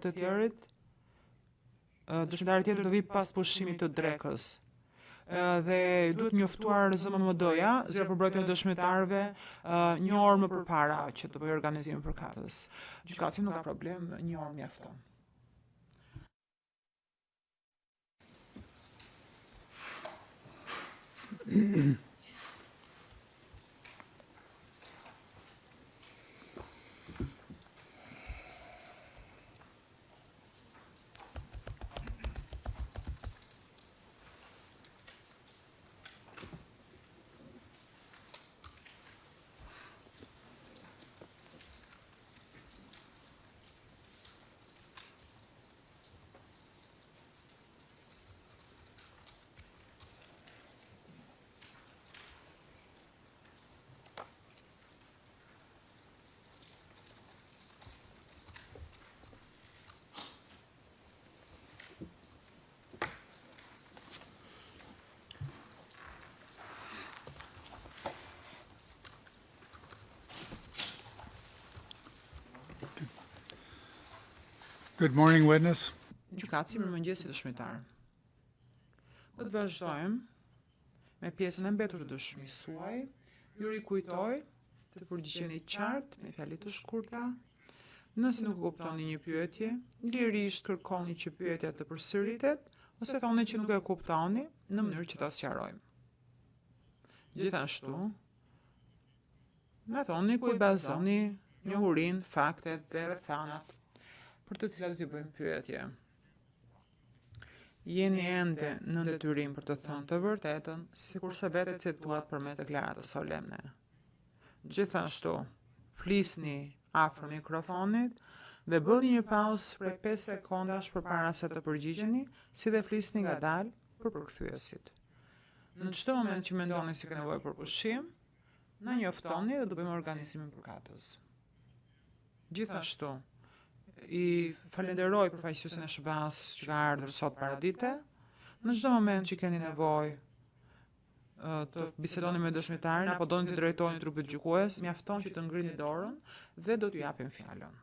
të tjerit, dëshmitari tjetër të vi pas pushimit të drekës. Dhe duhet njoftuar ZMMD-ja, zyra për mbrojtjen e dëshmitarëve, një orë më përpara që të bëjë organizimin përkatës. Gjykatësi nuk ka problem, një orë mjafton. Good morning, witness. Gjykatësi, mirëmëngjes si dëshmitar. Do të vazhdojmë me pjesën e mbetur të dëshmisë suaj. Ju rikujtoj të përgjigjeni qartë me fjalë të shkurtra. Nëse nuk kuptoni një pyetje, lirisht kërkoni që pyetja të përsëritet ose thoni që nuk e kuptoni në mënyrë që ta sqarojmë. Gjithashtu, na thoni ku i bazoni njohurinë, faktet dhe rrethanat për të cilat do t'i bëjmë pyetje. Jeni ende në detyrim për të thënë të vërtetën, sikurse vetë cituat përmes deklaratës solemne. Gjithashtu, flisni afër mikrofonit dhe bëni një pauzë prej 5 sekondash përpara se të përgjigjeni, si dhe flisni ngadalë për përkthyesit. Në çdo moment që mendoni se keni nevojë për pushim, na njoftoni dhe do bëjmë organizimin përkatës. Gjithashtu, i falenderoj përfaqësuesin e SBA-s që ka ardhur sot paradite. Në çdo moment që keni nevojë të bisedoni me dëshmitarin apo doni të drejtoheni trupit gjykues, mjafton që të ngrini dorën dhe do t'ju japim fjalën.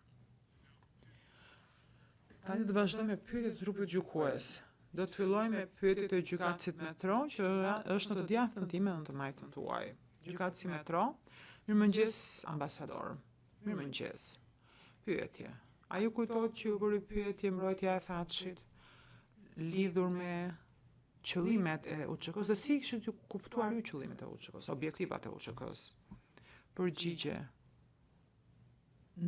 Tani do të vazhdojmë me pyetjet e trupit gjykues. Do të fillojmë me pyetjet e gjykatësit Metro, që është në të djathtën time në të majtën tuaj. Gjykatësi Metro, mirëmëngjes ambasador. Mirëmëngjes. Pyetje. A ju kujtohet që ju bëri pyetje mbrojtja e fatshit lidhur me qëllimet e UÇK-s, dhe si kishit ju kuptuar ju qëllimet e UÇK-s, objektivat e UÇK-s? Përgjigje.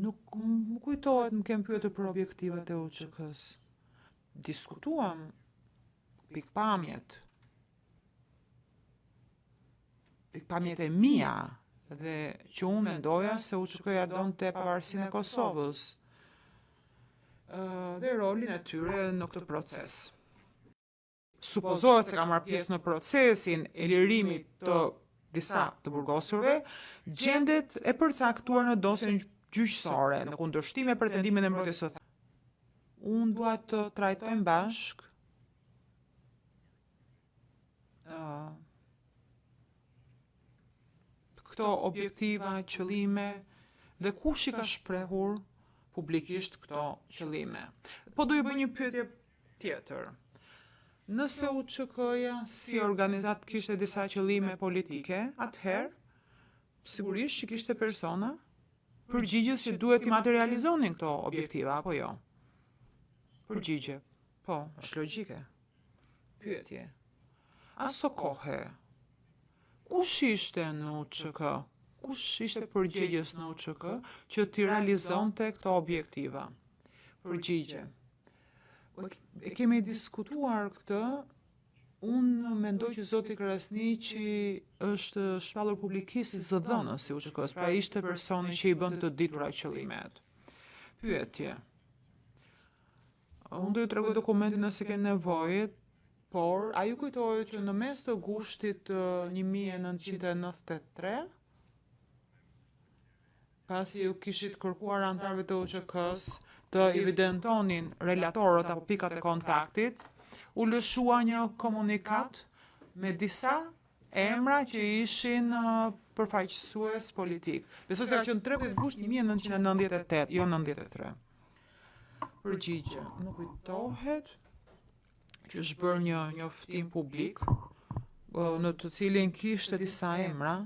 Nuk më kujtohet më kem pyetur për objektivat e UÇK-s. Diskutuam pikpamjet e mia dhe që unë mendoja se UÇK-ja donte pavarësinë e Kosovës dhe rolin e tyre në këtë proces. Supozohet se ka marrë pjesë në procesin e lirimit të disa të burgosurve, gjendet e përcaktuar në dosjen gjyqësore në kundërshtim me pretendimin e mbrojtjes së thatë. Unë dua të trajtojmë bashk këto objektiva, qëllime dhe kush i ka shprehur publikisht këto qëllime. Po do ju bëj një pyetje tjetër. Nëse UÇK-ja si organizat kishte disa qëllime politike, atëherë sigurisht që kishte persona përgjigjës që duhet i materializonin këto objektiva apo jo. Përgjigje. Po, është logjike. Pyetje. Aso kohe, kush ishte në UÇK? Kush ishte përgjegjës në UÇK që t'i realizonte këto objektiva? Përgjigje. E kemi diskutuar këtë, unë mendoj që zoti Krasniqi është shpallur publikisht si zëdhënës si UÇK-s, pra ishte personi që i bënte të ditura qëllimet. Pyetje. Unë do ju tregoj dokumentin nëse keni nevojë, por a ju kujtohet që në mes të gushtit 1993, pasi ju kishit kërkuar antarëve të UÇK-s të evidentonin relatorët apo pikat e kontaktit, u lëshua një komunikat me disa emra që ishin përfaqësues politik. Besoj se ka qenë 13 gusht 1998, jo 93. Përgjigje, më kujtohet që është bërë një njoftim publik në të cilin kishte disa emra.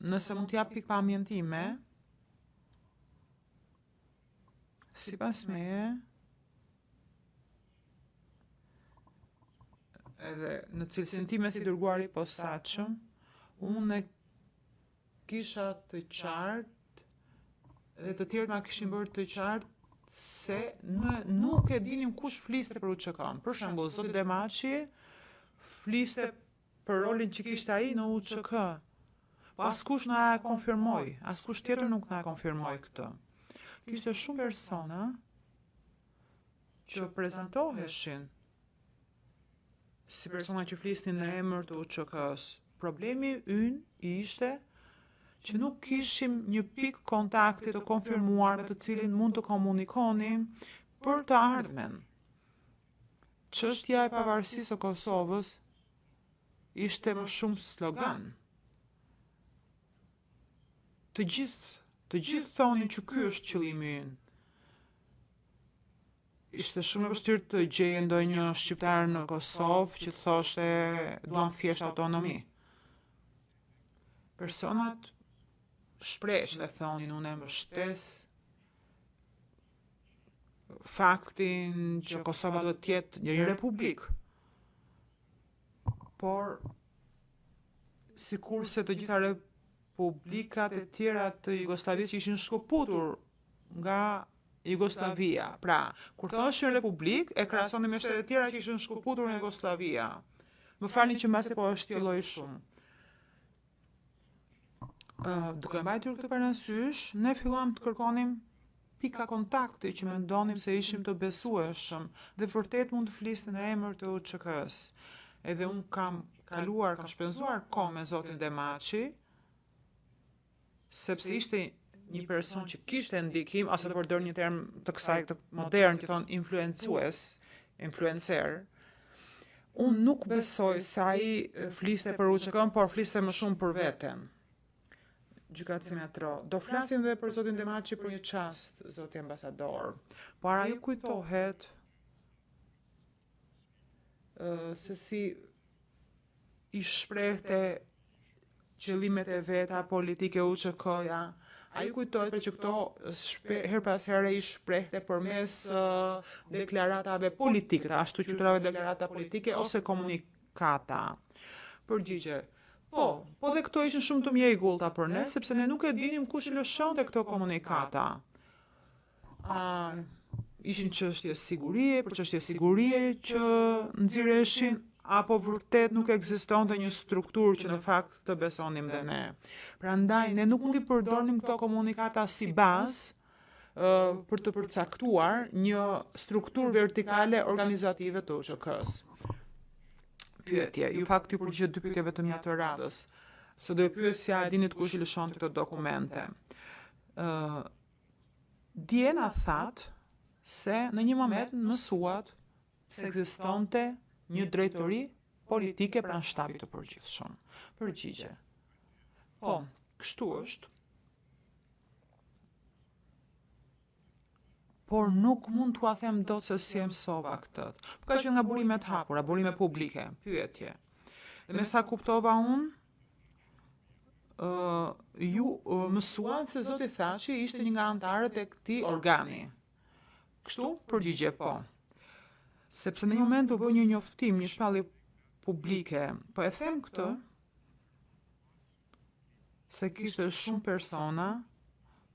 Nëse mund t'jap pikpamjen time, sipas meje, edhe në cilësinë time si dërguari i posaçëm, unë kisha të qartë dhe të tjerët na kishin bërë të qartë se nuk e dinim kush fliste për UÇK-n. Për shembull, zoti Demaçi fliste për rolin që kishte ai në UÇK. Po askush na e konfirmoi, askush tjetër nuk na e konfirmoi këtë. Kishte shumë persona që prezantoheshin si persona që flisnin në emër të UÇK-s. Problemi ynë ishte që nuk kishim një pikë kontakti të konfirmuar me të cilin mund të komunikonim për të ardhmen. Çështja e pavarësisë së Kosovës ishte më shumë slogan. Të gjithë thonin që ky është qëllimi ynë. Ishte shumë e vështirë të gjejë ndonjë shqiptar në Kosovë që thoshte duam thjesht autonomi. Personat shprehshin dhe thonin unë e mbështes faktin që Kosova do të jetë një republikë. Por sikurse të gjitha republikat e tjera të Jugosllavisë ishin shkëputur nga Jugoslavia. Pra, kur thoshin republikë, e krahasonin me shtetet e tjera që ishin shkëputur nga Jugoslavia. Më falni që mbasi po e shtjelloj shumë. Duke mbajtur këtë parasysh, ne filluam të kërkonim pika kontakti që mendonim se ishim të besueshëm dhe vërtet mund të flisnin në emër të UÇK-s. Edhe unë kam shpenzuar kohë me zotin Demaçi, sepse ishte një person që kishte ndikim, ose të përdor një term të kësaj të modern që thon influencer. Unë nuk besoj se ai fliste për UÇK-n, por fliste më shumë për veten. Gjykatësi Metro. Do flasim dhe për zotin Demaçi për një çast, zoti ambasador. Por ajo kujtohet se si i shprehte qëllimet e veta politike UÇK-ja. Ai kujtohet që këto her pas here i shprehte përmes deklaratave politike, ashtu quajturave deklarata politike ose komunikata. Përgjigje. Po dhe këto ishin shumë të mjegullta për ne, sepse ne nuk e dinim kush i lëshonte këto komunikata. Ishin çështje sigurie, për çështje sigurie që nxirreshin, apo vërtet nuk ekzistonte një strukturë që në fakt të besonim dhe ne. Prandaj ne nuk mund të përdornim këto komunikata si bazë për të përcaktuar një strukturë vertikale organizative të UÇK-s. Pyetje, ju përgjigjet dy pyetjeve të mia të radhës. Se do e pyesja e dinit kush i lëshonte këto dokumente. Dje na thatë se në një moment mësuat se ekzistonte një drejtori politike pranë shtabit të përgjithshëm. Përgjigje. Po, kështu është. Por nuk mund t'ua them dot se si e mësova këtë. Por ka qenë nga burimet hapura, burime publike, pyetje. Dhe me sa kuptova unë, ju mësuan se zoti Thaçi ishte një nga anëtarët e këtij organi. Kështu? Përgjigje po. Sepse në një moment u bë një njoftim, një shpallje publike. Po e them këtë se kishte shumë persona,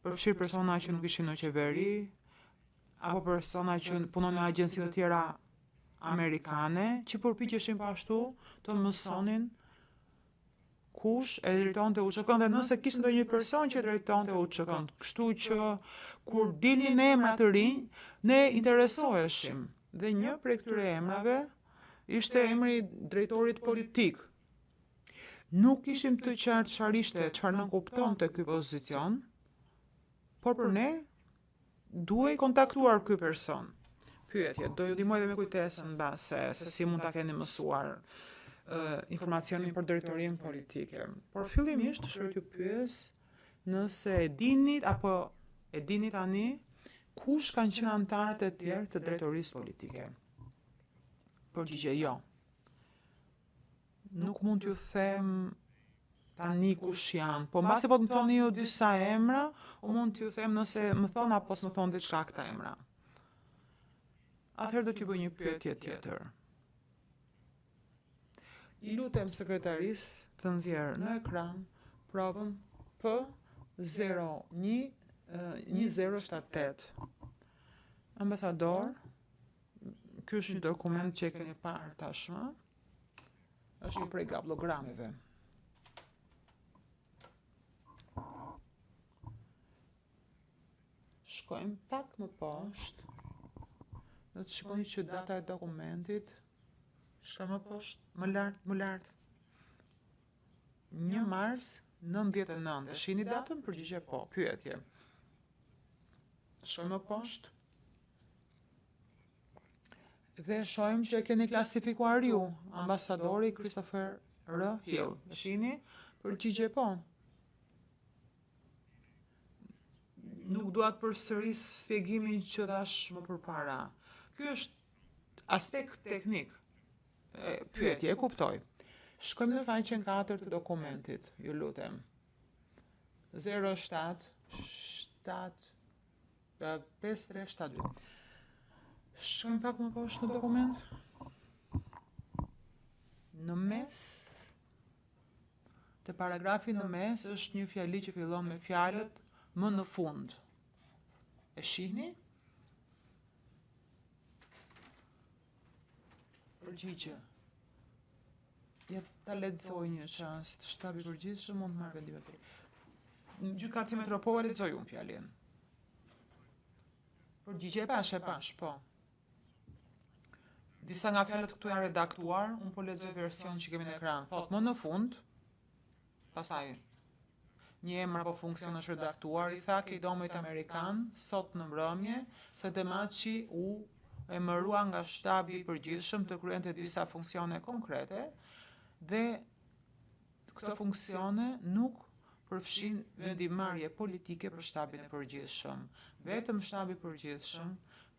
përfshirë persona që nuk ishin në qeveri, apo persona që punon në agjenci të tjera amerikane, që përpiqeshin pashtu të mësonin kush e drejtonte UÇK-n dhe nëse kishte ndonjë person që drejtonte UÇK-n. Kështu që kur dilnin emra të rinj, ne interesoheshim. Dhe një prej këtyre emrave ishte emri drejtorit politik. Nuk ishim të qartë çfarë ishte, çfarë nënkuptonte ky pozicion, por për ne duhej kontaktuar ky person. Pyetje, do ju ndihmoj edhe me kujtesën mbase se si mund ta keni mësuar informacionin për drejtorinë politike. Por fillimisht shkruaj t'ju pyes nëse e dini apo e dini tani Kush kanë qenë anëtarët e tjerë të drejtorisë politike? Përgjigje jo. Nuk mund t'ju them tani kush janë, po mbasi po të më thoni ju disa emra, u mund t'ju them nëse më thon apo s'më thon diçka këta emra. Atëherë do t'ju bëj një pyetje tjetër. I lutem sekretarisë të nxjerrë në ekran provën P011078. Ambasador, ky është një dokument që e keni parë tashmë. Është një prej gablogrameve. Shkojmë pak më poshtë. Do të shikoni që data e dokumentit shka më poshtë, më lart. 1 mars 99. E shihni datën? Përgjigje po. Pyetje. Shkojmë më poshtë. Dhe shohim që e keni klasifikuar ju, ambasadori Christopher R. Hill. E shihni? Përgjigje po. Nuk dua të përsëris shpjegimin që thash më përpara. Ky është aspekt teknik. Pyetje, e kuptoj. Shkojmë në faqen 4 të dokumentit, ju lutem. 07-5372. Shkojmë pak më poshtë në dokument. Në mes, të paragrafi në mes është një fjali që fillon me fjalët më në fund. E shihni? Përgjigje. Ja ta lexoj një çast. Shtabi i përgjithshëm mund të marrë vendime për. Gjykatësi Metropole lexoj unë fjalën. Përgjigje e pash, po. Disa nga fjalët këtu janë redaktuar, unë po lexoj versionin që kemi në ekran. Thot më në fund, pastaj një emër apo funksion është redaktuar, i tha ke domit amerikan, sot në mbrëmje, se Demaçi u emërua nga shtabi i përgjithshëm të kryente disa funksione konkrete, dhe këto funksione nuk përfshin vendimarrje politike për shtabin e përgjithshëm. Vetëm shtabi i përgjithshëm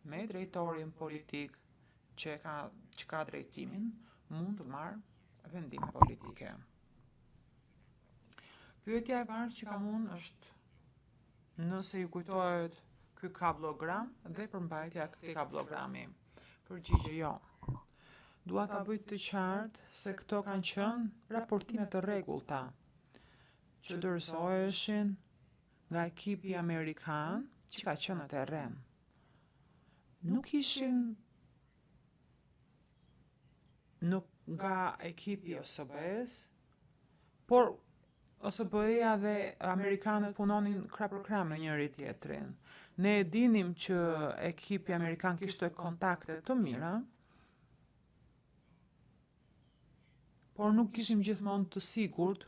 me drejtorin politik që ka drejtimin mund të marrë vendime politike. Pyetja e parë që kam unë është nëse ju kujtohet ky kablogram dhe përmbajtja e këtij kablogrami. Përgjigje jo. Dua ta bëj të qartë se këto kanë qenë raportime të rregullta që dorëzoheshin nga ekipi amerikan që ka qenë në terren. Nuk ishin nga ekipi OSB-s, por OSB-ja dhe amerikanët punonin krah për krah me njëri tjetrin. Ne e dinim që ekipi amerikan kishte kontakte të mira, por nuk kishim gjithmonë të sigurt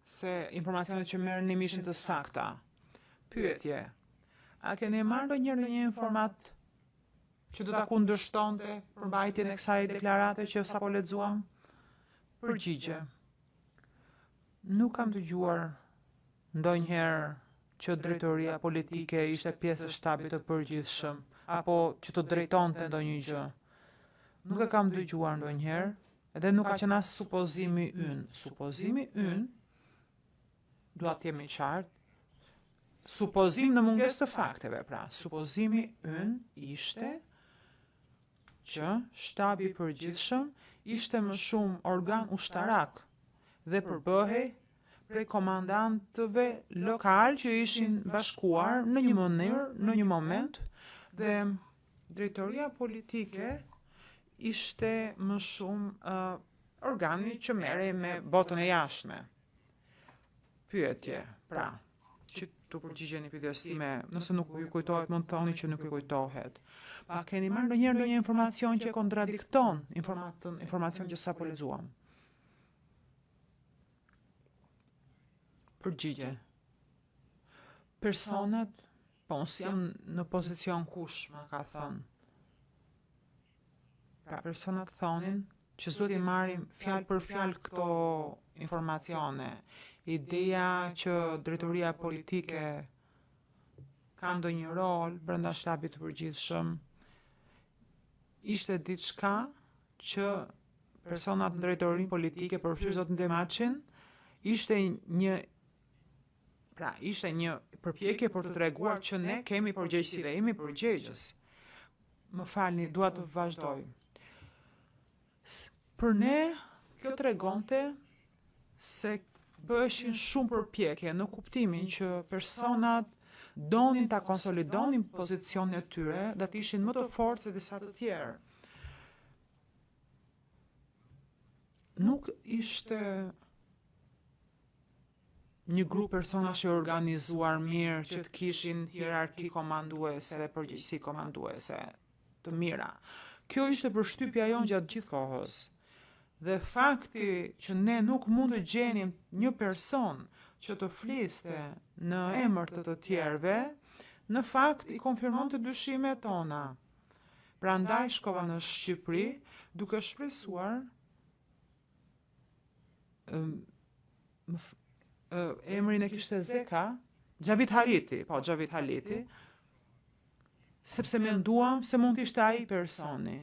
se informacionet që merrnim ishin të sakta. Pyetje. A keni marrë ndonjëherë një informat që do ta kundërshtonte përmbajtjen e kësaj deklarate që sapo lexuam? Përgjigje. Nuk kam dëgjuar ndonjëherë që drejtoria politike ishte pjesë e shtabit të përgjithshëm apo që të drejtonte ndonjë gjë. Nuk e kam dëgjuar ndonjëherë, edhe nuk ka qenë as supozimi ynë. Supozimi ynë, dua të jemi qartë, supozim në mungesë të fakteve, pra, supozimi ynë ishte që shtabi i përgjithshëm ishte më shumë organ ushtarak dhe përbëhej prej komandantëve lokal që ishin bashkuar në një mënyrë, në një moment, dhe drejtoria politike ishte më shumë organi që merrej me botën e jashtme. Pyetje, pra, që të përgjigjeni pyetjes time, nëse nuk ju kujtohet, mund të thoni që nuk ju kujtohet. Pa keni marrë ndonjëherë ndonjë informacion që kontradikton informacion që sapo lexuam? Përgjigje. Personat, po unë jam në pozicion kush, më ka thënë. Pra personat thonin që s'duhet i marrim fjalë për fjalë këto informacione. Ideja që drejtoria politike ka ndonjë rol brenda shtabit të përgjithshëm. Ishte diçka që personat në drejtorinë politike, përfshirë zotin Demaçin, ishte një përpjekje për të treguar që ne kemi përgjegjësi dhe jemi përgjegjës. Më falni, dua të vazhdoj. Për ne, kjo tregonte se bëheshin shumë përpjekje në kuptimin që personat donin ta konsolidonin pozicionin e tyre dhe të ishin më të fortë se disa të tjerë. Nuk ishte një grup personash që organizuar mirë, që të kishin hierarki komanduese dhe përgjegjësi komanduese të mira. Kjo ishte përshtypja jonë gjatë gjithë kohës. Dhe fakti që ne nuk mund të gjenim një person që të fliste në emër të tjerëve, në fakt i konfirmon të dyshimet tona. Prandaj shkova në Shqipëri duke shpresuar emrin e kishte Zeka, Xhavit Haliti, sepse menduam se mund të ishte ai personi.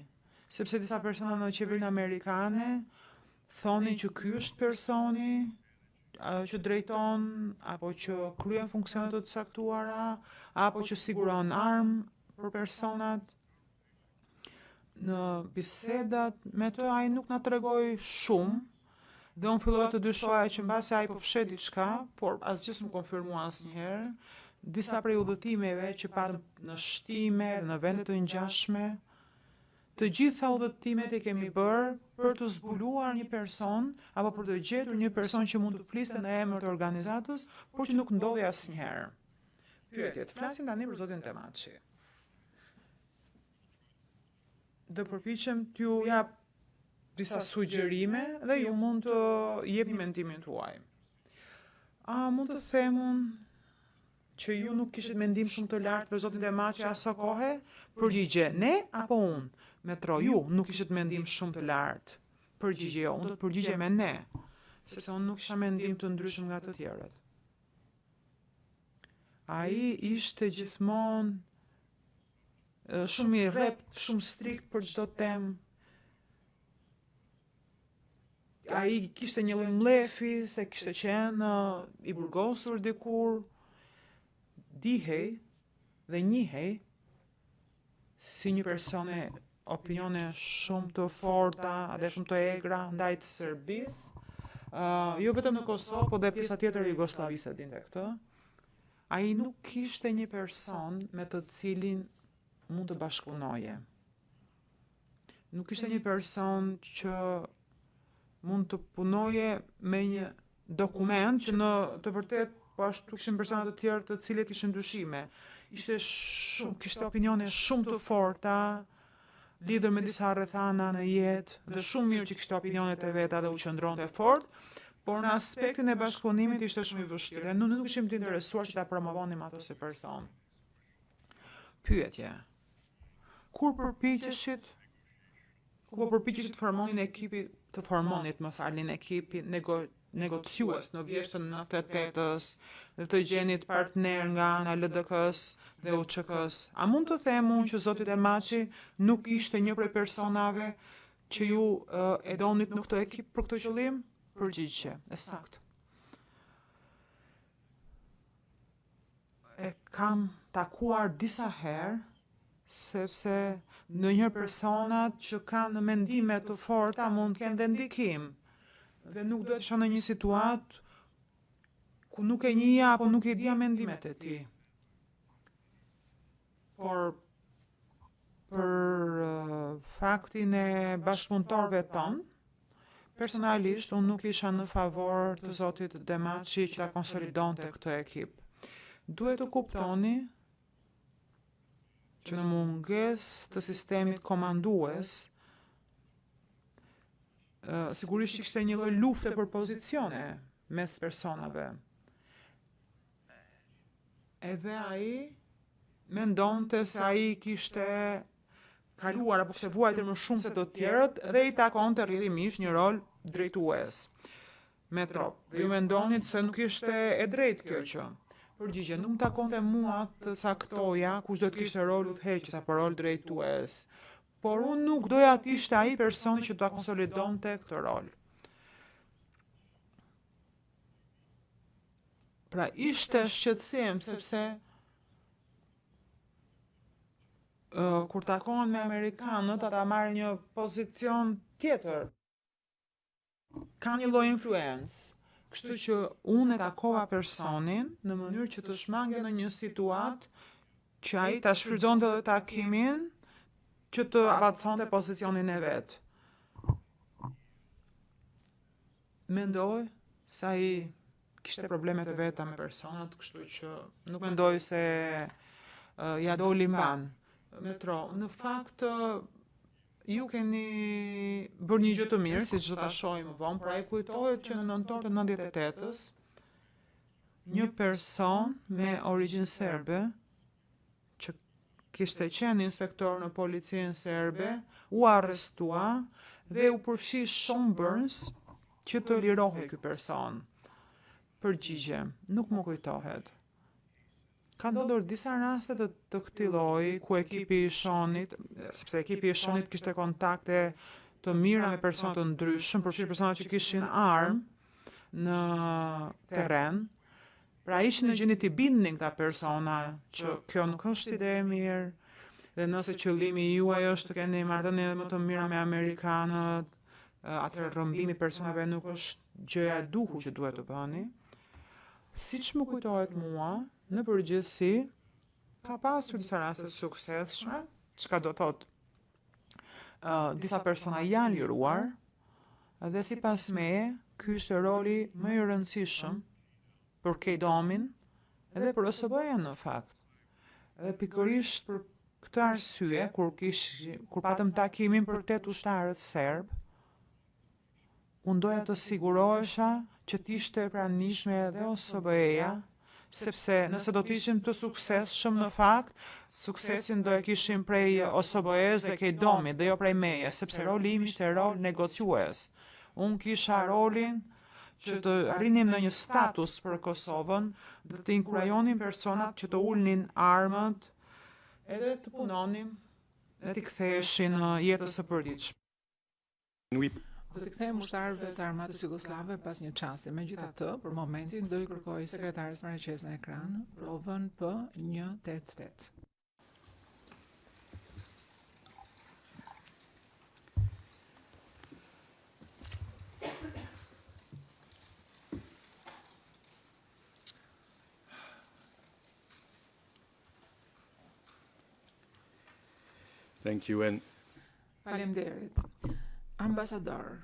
Sepse disa persona në qeverinë amerikane thonin që ky është personi që drejton, apo që kryen funksione të caktuara, apo që siguron armë për personat. Në bisedat me të ai nuk na tregoi shumë, dhe unë fillova të dyshoja që mbasi ai po fshet diçka, por asgjë s'm konfirmua asnjëherë. Disa prej udhëtimeve që patëm në shtime dhe në vende të ngjashme, të gjitha udhëtimet e kemi bërë për të zbuluar një person apo për të gjetur një person që mund të fliste në emër të organizatës, por që nuk ndodhi asnjëherë. Pyetje, të flasim tani për zotin Demaçi. Do përpiqem t'ju jap disa sugjerime dhe ju mund të jepni mendimin tuaj. A mund të themun që ju nuk kishit mendim shumë të lartë për zotin Demaçi aso kohe? Përgjigje, ne apo unë? Metro, ju nuk kishit mendim shumë të lartë. Përgjigje, jo, unë do të përgjigje me ne, sepse unë nuk kisha mendim të ndryshëm nga të tjerët. Ai ishte gjithmonë shumë i rrept, shumë strikt për çdo temë. Ai kishte një lloj mlefi se kishte qenë i burgosur dikur, dihej dhe njihej si një persone opinione shumë të forta dhe shumë të egra ndaj të Serbisë, jo vetëm në Kosovë, por dhe pjesa tjetër e Jugosllavisë dinte këtë. Ai nuk kishte një person me të cilin mund të bashkëpunoje. Nuk ishte një person që mund të punoje me një dokument që në të vërtet po ashtu kishin persona të tjerë të cilët kishin dyshime. Kishte opinione shumë të forta, lidhur me disa rrethana në jetë, dhe shumë mirë që kishte opinionet e veta dhe u qëndronte fort, por në aspektin e bashkëpunimit ishte shumë i vështirë. Ne nuk ishim të interesuar që ta promovonim ato si person. Pyetje. Kur përpiqeshit të formonin ekipin negociues në vjeshtën 98-s dhe të gjenit partner nga ana LDK-s dhe UÇK-s. A mund të themu që zoti Demaçi nuk ishte një prej personave që ju e donit në këtë ekip për këtë qëllim? Përgjigje, e saktë. E kam takuar disa herë, sepse ndonjëherë personat që kanë mendime të forta mund të kenë dhe ndikim. Dhe nuk duhet të shon në një situatë ku nuk e njihja apo nuk e dija mendimet e tij. Por për faktin e bashkëpunëtorëve tonë, personalisht unë nuk isha në favor të zotit Demaçi që ta konsolidonte këtë ekip. Duhet të kuptoni që në mungesë të sistemit komandues, sigurisht kishte një lloj lufte për pozicione mes personave. Edhe ai mendonte se ai kishte kaluar apo kishte vuajtur më shumë se të tjerët dhe i takonte rrjedhimisht një rol drejtues me trop. Dhe ju mendonit se nuk ishte e drejtë kjo që. Përgjigje, nuk më takonte mua të caktoja kush do të kishte rol udhëheqës apo rol drejtues. Por unë nuk doja të ishte ai personi që do ta konsolidonte këtë rol. Pra ishte shqetësim sepse kur takohen me amerikanët ata marrin një pozicion tjetër. Ka një lloj influencë. Kështu që unë e takova personin në mënyrë që të shmange në një situatë që ai ta shfrytëzonte edhe takimin që të avaconte pozicionin e vet. Mendoj se ai kishte probleme të veta me personat, kështu që nuk mendoj se ja doli mban. Metro, në fakt ju keni bërë një gjë të mirë, siç do ta shohim më vonë, pra i kujtohet që në nëntor të 98-s një person me origjinë serbe që kishte qenë inspektor në policinë serbe u arrestua dhe u përfshi Sean Burns që të lirohej ky person. Përgjigje, nuk më kujtohet. Ka ndodhur disa raste të këtij lloji ku ekipi i Seanit, sepse ekipi i Seanit kishte kontakte të mira me persona të ndryshëm, përfshirë persona që kishin armë në terren. Pra ishin në gjendje të bindnin këta persona që kjo nuk është ide e mirë, dhe nëse qëllimi juaj është të keni marrëdhënie më të mira me amerikanët, atëherë rrëmbimi i personave nuk është gjëja e duhur që duhet të bëni. Siç më kujtohet mua, në përgjithësi, ka pasur disa raste të suksesshme, çka do thotë disa persona janë liruar, dhe sipas meje, ky është roli më i rëndësishëm për Kejdomin edhe për OSBE-n në fakt. Dhe pikërisht për këtë arsye, kur patëm takimin për 8 ushtarët serb, unë doja të sigurohesha që t'ishte e pranishme edhe OSBE-ja, sepse nëse do t'ishim të suksesshëm në fakt, suksesin do e kishim prej OSBE-s dhe Kejdomit dhe jo prej meje, sepse roli im ishte rol negociues. Unë kisha rolin që të arrinim në një status për Kosovën dhe të inkurajonim personat që të ulnin armët edhe të punonim dhe t'i ktheheshin në jetës së përditshme. Do të kthejmë ushtarëve të armatës jugoslave pas një çasti. Megjithatë, për momentin do i kërkoj sekretares marrëqes në ekran provën P188. Thank you and Faleminderit. Ambasador.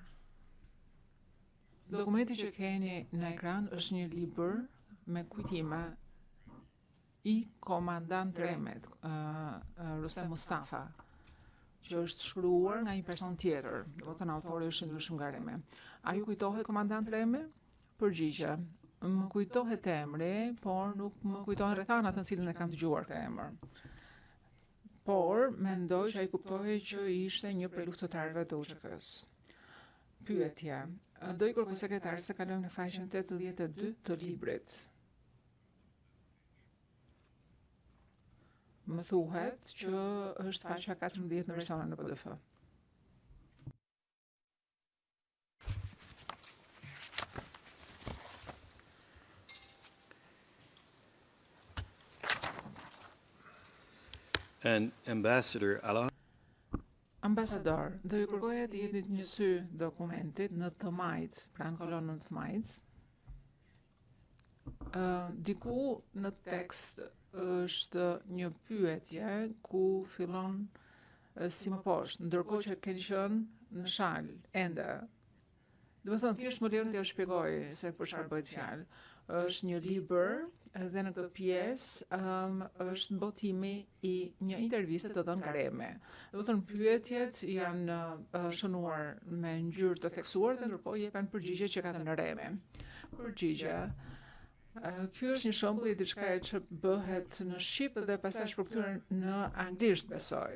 Dokumenti që keni në ekran është një libër me kujtime i komandant Remet, Rustem Mustafa, që është shkruar nga një person tjetër, do të thënë autori është ndryshëm nga Reme. A ju kujtohet komandant Reme? Përgjigje. Më kujtohet emri, por nuk më kujtohen rrethanat në cilën e kam dëgjuar këtë emër. Por mendoj që ai kuptoi që ishte një prej luftëtarëve të UÇK-s. Pyetje. Do i kërkoj sekretarit se kalojmë në faqen 82 të librit. Më thuhet që është faqja 14 në versionin në PDF. And Ambassador Ala. Ambasador, do ju kërkoja të jepni një sy dokumentit në të majt, pra në kolonën të majt. Diku në tekst është një pyetje ku fillon si më poshtë, ndërkohë që keni qenë në shal, ende. Do të thonë thjesht më lejoni t'ju shpjegoj se për çfarë bëhet fjalë. Është një libër dhe në këtë pjesë është botimi i një interviste të dhënë nga Reme. Do të thonë pyetjet janë shënuar me ngjyrë të theksuar dhe ndërkohë jepen përgjigje që ka dhënë Reme. Përgjigje. Ky është një shembull i diçka që bëhet në shqip dhe pastaj shpërkthyer në anglisht, besoj.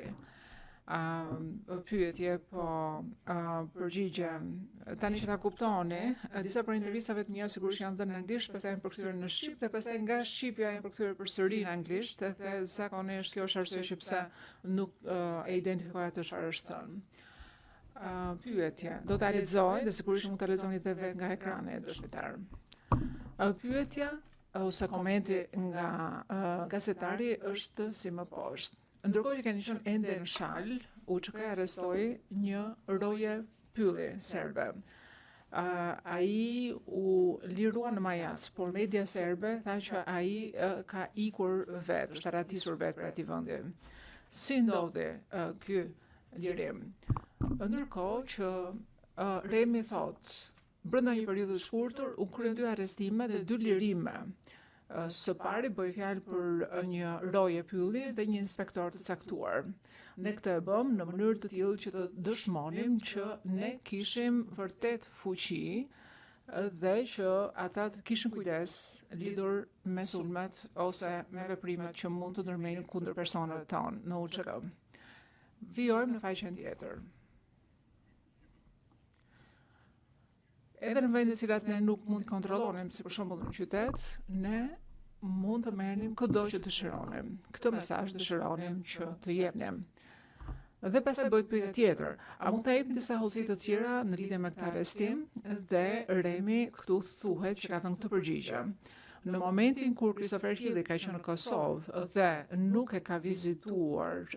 Pyetje, po përgjigje. Tani që ta kuptoni, disa për intervistave të mia sigurisht janë dhënë në anglisht, pastaj janë përkthyer në shqip dhe pastaj nga shqipja janë përkthyer përsëri në anglisht, dhe zakonisht kjo është arsye që pse nuk e identifikoja të çfarë është thënë. Pyetje, do ta lexoj dhe sigurisht mund ta lexoni edhe vetë nga ekrani dëshmitar. Pyetja ose komenti nga gazetari është si më poshtë. Ndërkohë që keni qenë ende në Shal, UÇK arrestoi një roje pylli serbe. Ai u lirua në majac, por media serbe tha që ai ka ikur vetë, është ratisur vetë për atij vendi. Si ndodhi ky lirim? Ndërkohë që Remi thotë, brenda një periudhë të shkurtër u kryen 2 arrestime dhe 2 lirime. Së pari bëj fjalë për një roje pylli dhe një inspektor të caktuar. Ne këtë e bëm në mënyrë të tillë që të dëshmonim që ne kishim vërtet fuqi dhe që ata të kishin kujdes lidhur me sulmet ose me veprimet që mund të ndërmerrin kundër personave tonë në UÇK. Vijojmë në faqen tjetër. Edhe në vende të cilat ne nuk mund të kontrollonim, si për shembull në qytet, ne mund të merrnim çdo që dëshironim. Këtë mesazh dëshironim që të jepnim. Dhe pastaj bëhet pyetja tjetër, a mund të jepni disa hollësi të tjera në lidhje me këtë arrestim? Dhe Remi këtu thuhet që ka thënë këtë përgjigje. Në momentin kur Christopher Hilli ka qenë në Kosovë dhe nuk e ka vizituar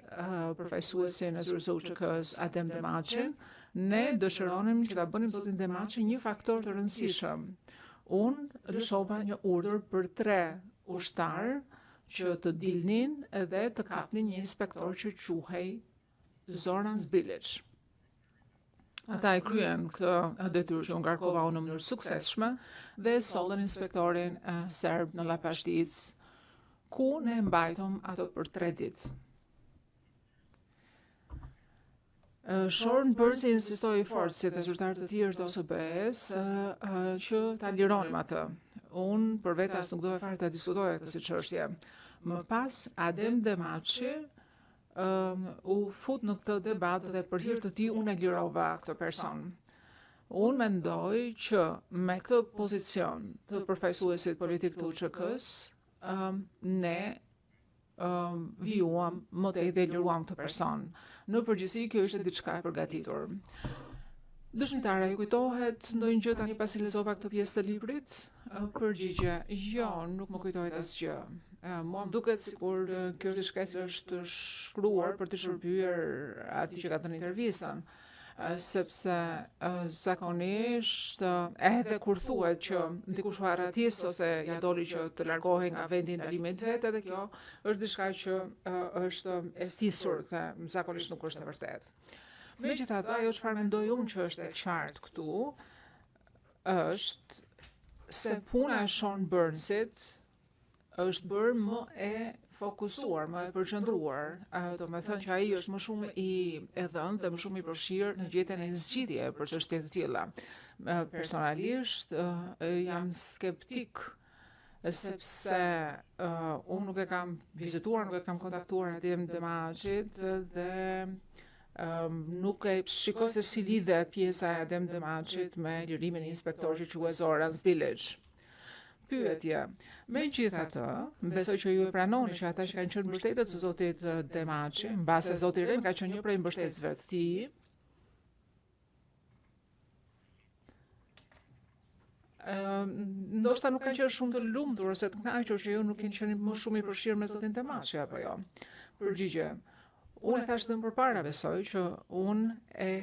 përfaqësuesin e zyrës së UÇK-s Adem Demaçin, ne dëshironim që ta bënim zotin Demaçi një faktor të rëndësishëm. Unë lëshova një urdhër për 3 ushtar që të dilnin dhe të kapnin një inspektor që quhej Zoran Zbilic. Ata e kryen këtë detyrë që unë ngarkova unë në mënyrë suksesshme dhe sollën inspektorin serb në Llapashtic, ku ne mbajtëm ato për 3 ditë. Shorn Bërsi insistoi fort si të zyrtarë të tjerë të OSBE-s që ta lironim atë. Unë për vetas nuk doja fare ta diskutoja këtë si çështje. Më pas Adem Demaçi u fut në këtë debat dhe për hir të tij unë e lirova këtë person. Unë mendoj që me këtë pozicion të përfaqësuesit politik të UÇK-s, ne vijuam më tej dhe liruam këtë person. Në përgjithësi kjo ishte diçka e përgatitur. Dëshmitare, ju kujtohet ndonjë gjë tani pasi lexova këtë pjesë të librit? Përgjigje, jo, nuk më kujtohet asgjë. Mua më duket sikur kjo është diçka që është shkruar për të shërbyer atij që ka dhënë intervistën, sepse zakonisht edhe kur thuhet që dikush u arratis ose ja doli që të largohej nga vendi i ndalimit vetë, edhe kjo është diçka që është e stisur dhe zakonisht nuk është e vërtetë. Megjithatë, ajo çfarë mendoj unë që është e qartë këtu është se puna e Shorn Burnsit është bërë më e fokusuar, më e përqendruar, do me thënë që ai është më shumë i dhënë dhe më shumë i përfshirë në gjetjen e zgjidhje për çështje të tilla. Personalisht jam skeptik sepse unë nuk e kam vizituar, nuk e kam kontaktuar Adem Demaçit dhe nuk e shikoj se si lidhet pjesa e Adem Demaçit me lirimin e inspektorit që quhet Zoran Zbilic. Pyetje. Megjithatë, besoj që ju e pranoni që ata që kanë qenë mbështetës të zotit Demaçi, mbase zoti Remi ka qenë një prej mbështetësve të tij, ndoshta nuk kanë qenë shumë të lumtur ose të kënaqur që ju nuk keni qenë më shumë i përfshirë me zotin Demaçi apo jo. Përgjigje. Unë e thash edhe më përpara, besoj që unë e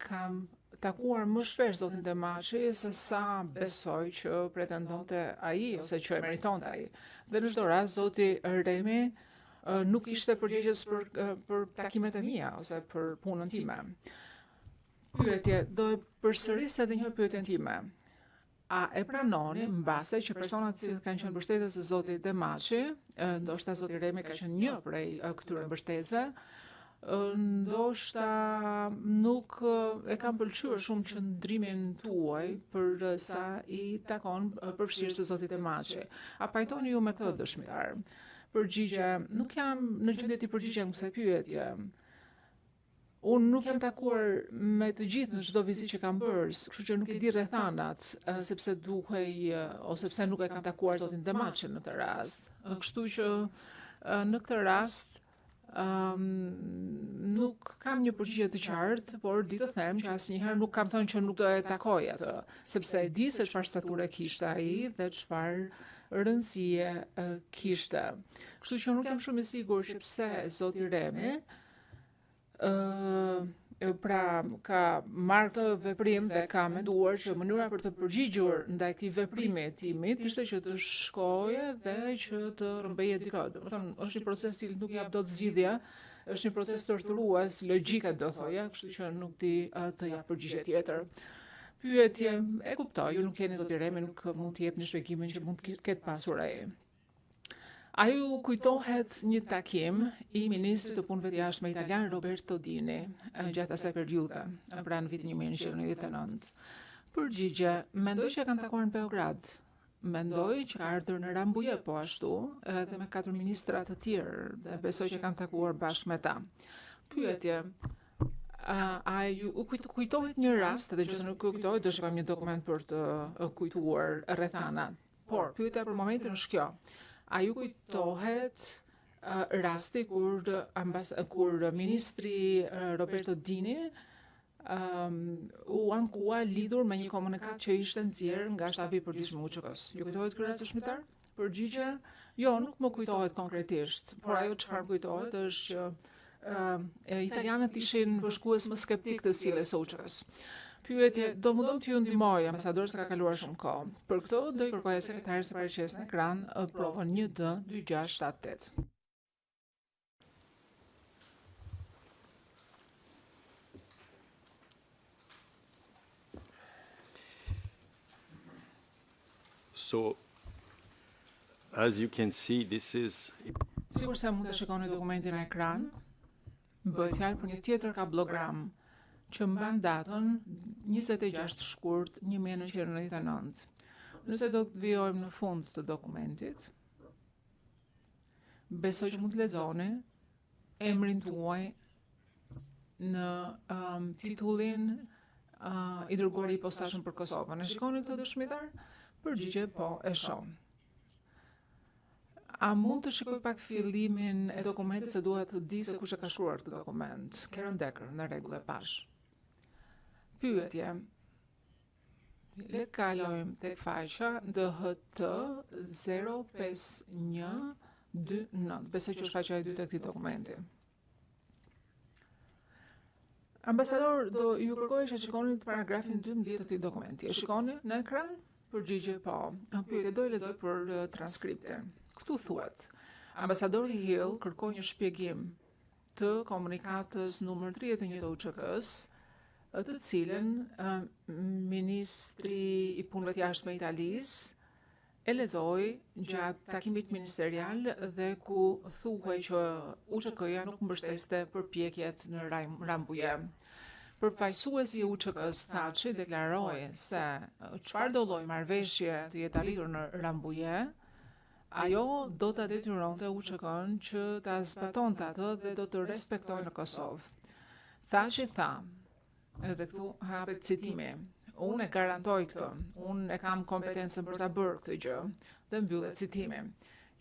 kam takuar më shpesh zotin Demaçi se sa besoj që pretendonte ai ose që e meritonte ai. Dhe në çdo rast zoti Remi nuk ishte përgjegjës për takimet e mia ose për punën time. Pyetje, do e përsëris edhe një pyetje time. A e pranoni mbase që personat që kanë qenë mbështetës të zotit Demaçi, ndoshta zoti Remi ka qenë një prej këtyre mbështetësve, ndoshta nuk e kam pëlqyer shumë qëndrimin tuaj për sa i takon përfshirjes së zotit Demaçi. A pajtoni ju me këtë dëshmitar? Përgjigje, nuk jam në gjendje të përgjigjem kësaj pyetje. Unë nuk jam takuar me të gjithë në çdo vizitë që kam bërë, kështu që nuk e di rrethanat, sepse duhej ose pse nuk e kam takuar zotin Demaçin në këtë rast. Kështu që në këtë rast nuk kam një përgjigje të qartë, por di të them që asnjëherë nuk kam thënë që nuk do e takoj atë, sepse e di se çfarë stature kishte ai dhe çfarë rëndësie kishte. Kështu që nuk jam shumë i sigurt që pse zoti Remi pra ka marrë këtë veprim dhe ka menduar që mënyra për të përgjigjur ndaj këtij veprimi timit ishte që të shkojë dhe që të rrëmbeje dikë. Domethënë, është një proces i nuk jap dot zgjidhje, është një proces torturues, logjike do thoja, kështu që nuk di të jap përgjigje tjetër. Pyetje, e kuptoj, ju nuk keni zoti Remi, nuk mund të jepni shpjegimin që mund të ketë pasur ai. A ju kujtohet një takim i ministrit të punëve të jashtme italian Roberto Dini gjatë asaj periudhe, pra në vitin 1999. Përgjigje, mendoj që e kam takuar në Beograd. Mendoj që ka ardhur në Rambuje po ashtu, edhe me 4 ministra të tjerë, dhe besoj që kam takuar bashkë me ta. Pyetje, a ju kujtohet një rast, edhe që nuk kujtohet, do shikojmë një dokument për të kujtuar rrethana. Por, pyetja për momentin është kjo. A ju kujtohet rasti kur ministri Roberto Dini u ankua lidhur me një komunikat që ishte nxjerrë nga shtabi i përditshëm i UÇK-s? Ju kujtohet ky rast dëshmitar? Përgjigje, jo, nuk më kujtohet konkretisht, por ajo çfarë më kujtohet është që italianët ishin vëshkues më skeptik të sjelljes së UÇK-s. Pyetje, do mundon t'ju ndihmoj, ambasador, se ka kaluar shumë kohë. Për këto do i kërkoja sekretarit së paraqesës në ekran provën 1D2678. So, as you can see, this is Sigur se mund të shikoni dokumentin në ekran, bëhet fjalë për një tjetër kablogram që mban datën 26 shkurt 1999. Nëse do të vijojmë në fund të dokumentit, besoj që mund të lexoni emrin tuaj në titullin i dërguari i postashëm për Kosovën. E shikoni këtë dëshmitar? Përgjigje po, e shoh. A mund të shikoj pak fillimin e dokumentit se dua të di se kush e ka shkruar këtë dokument? Karen Decker, në rregull, e pash. Pyetje. Le kalojmë tek faqja DHT 05129. Besoj që është faqja e dytë e këtij dokumenti. Ambasador, do ju kërkoj që shikoni paragrafin 12 të këtij dokumenti. E shikoni në ekran? Përgjigje po. Pyetje, do i lexoj për transkriptin. Këtu thuhet: Ambasadori Hill kërkoi një shpjegim të komunikatës numër 31 të UÇK-s, të cilën ministri i punëve të jashtme i Italisë e lexoi gjatë takimit ministerial dhe ku thuhej që UÇK-ja nuk mbështeste përpjekjet në Rambuje. Përfaqësuesi i UÇK-s Thaçi deklaroi se çfarëdo lloj marrëveshje të jetë arritur në Rambuje, ajo do ta detyronte UÇK-n që ta zbatonte atë dhe do të respektojë në Kosovë. Thaçi tha, edhe këtu hapet citimi: unë e garantoj këtë, unë e kam kompetencën për ta bërë këtë gjë, dhe mbyllet citimi.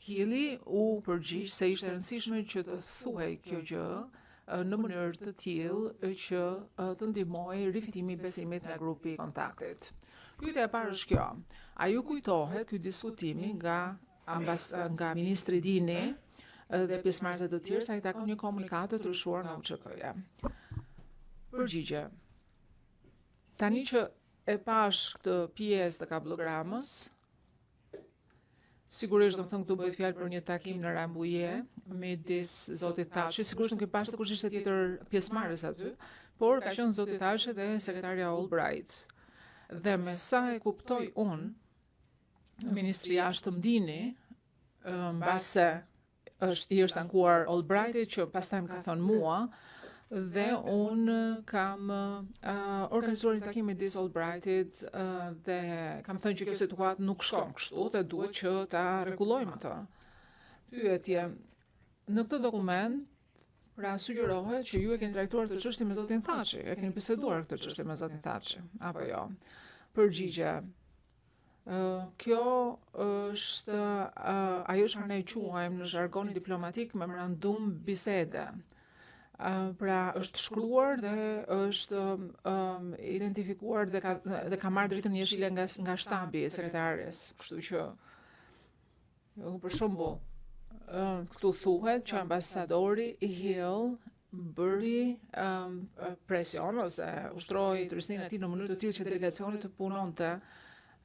Hilli u përgjigj se ishte rëndësishme që të thuhej kjo gjë në mënyrë të tillë që të ndihmojë rifitimi i besimit nga grupi i kontaktit. Pyetja e parë është kjo: a ju kujtohet ky diskutimi nga ministri Dini dhe pjesëmarrësit të tjerë sa i takon një komunikat të ndryshuar nga UÇK-ja? Përgjigje. Tani që e pash këtë pjesë të kablogramës, sigurisht do të thënë këtu bëhet fjalë për një takim në Rambuje midis zotit Thaçi, sigurisht nuk e pash të kush ishte tjetër pjesëmarrës aty, por ka qenë zoti Thaçi dhe sekretaria Albright. Dhe me sa e kuptoj unë, ministri i jashtëm Dini, mbase i është ankuar Albrightit, që pastaj më ka thënë mua, dhe unë kam organizuar një takim midis Albrightit dhe kam thënë që kjo situatë nuk shkon kështu dhe duhet që ta rregullojmë atë. Pyetje, në këtë dokument Pra sugjerohet që ju e keni trajtuar këtë çështje me zotin Thaçi, e keni biseduar këtë çështje me zotin Thaçi, apo jo? Përgjigje. Kjo është ajo çfarë ne quajmë në zhargonin diplomatik memorandum bisede. Pra është shkruar dhe është identifikuar dhe ka marrë dritën jeshile nga shtabi i sekretares, kështu që për shembull këtu thuhet që ambasadori i Hill bëri presion ose ushtroi turistënin e tij në mënyrë të tillë që delegacioni të punonte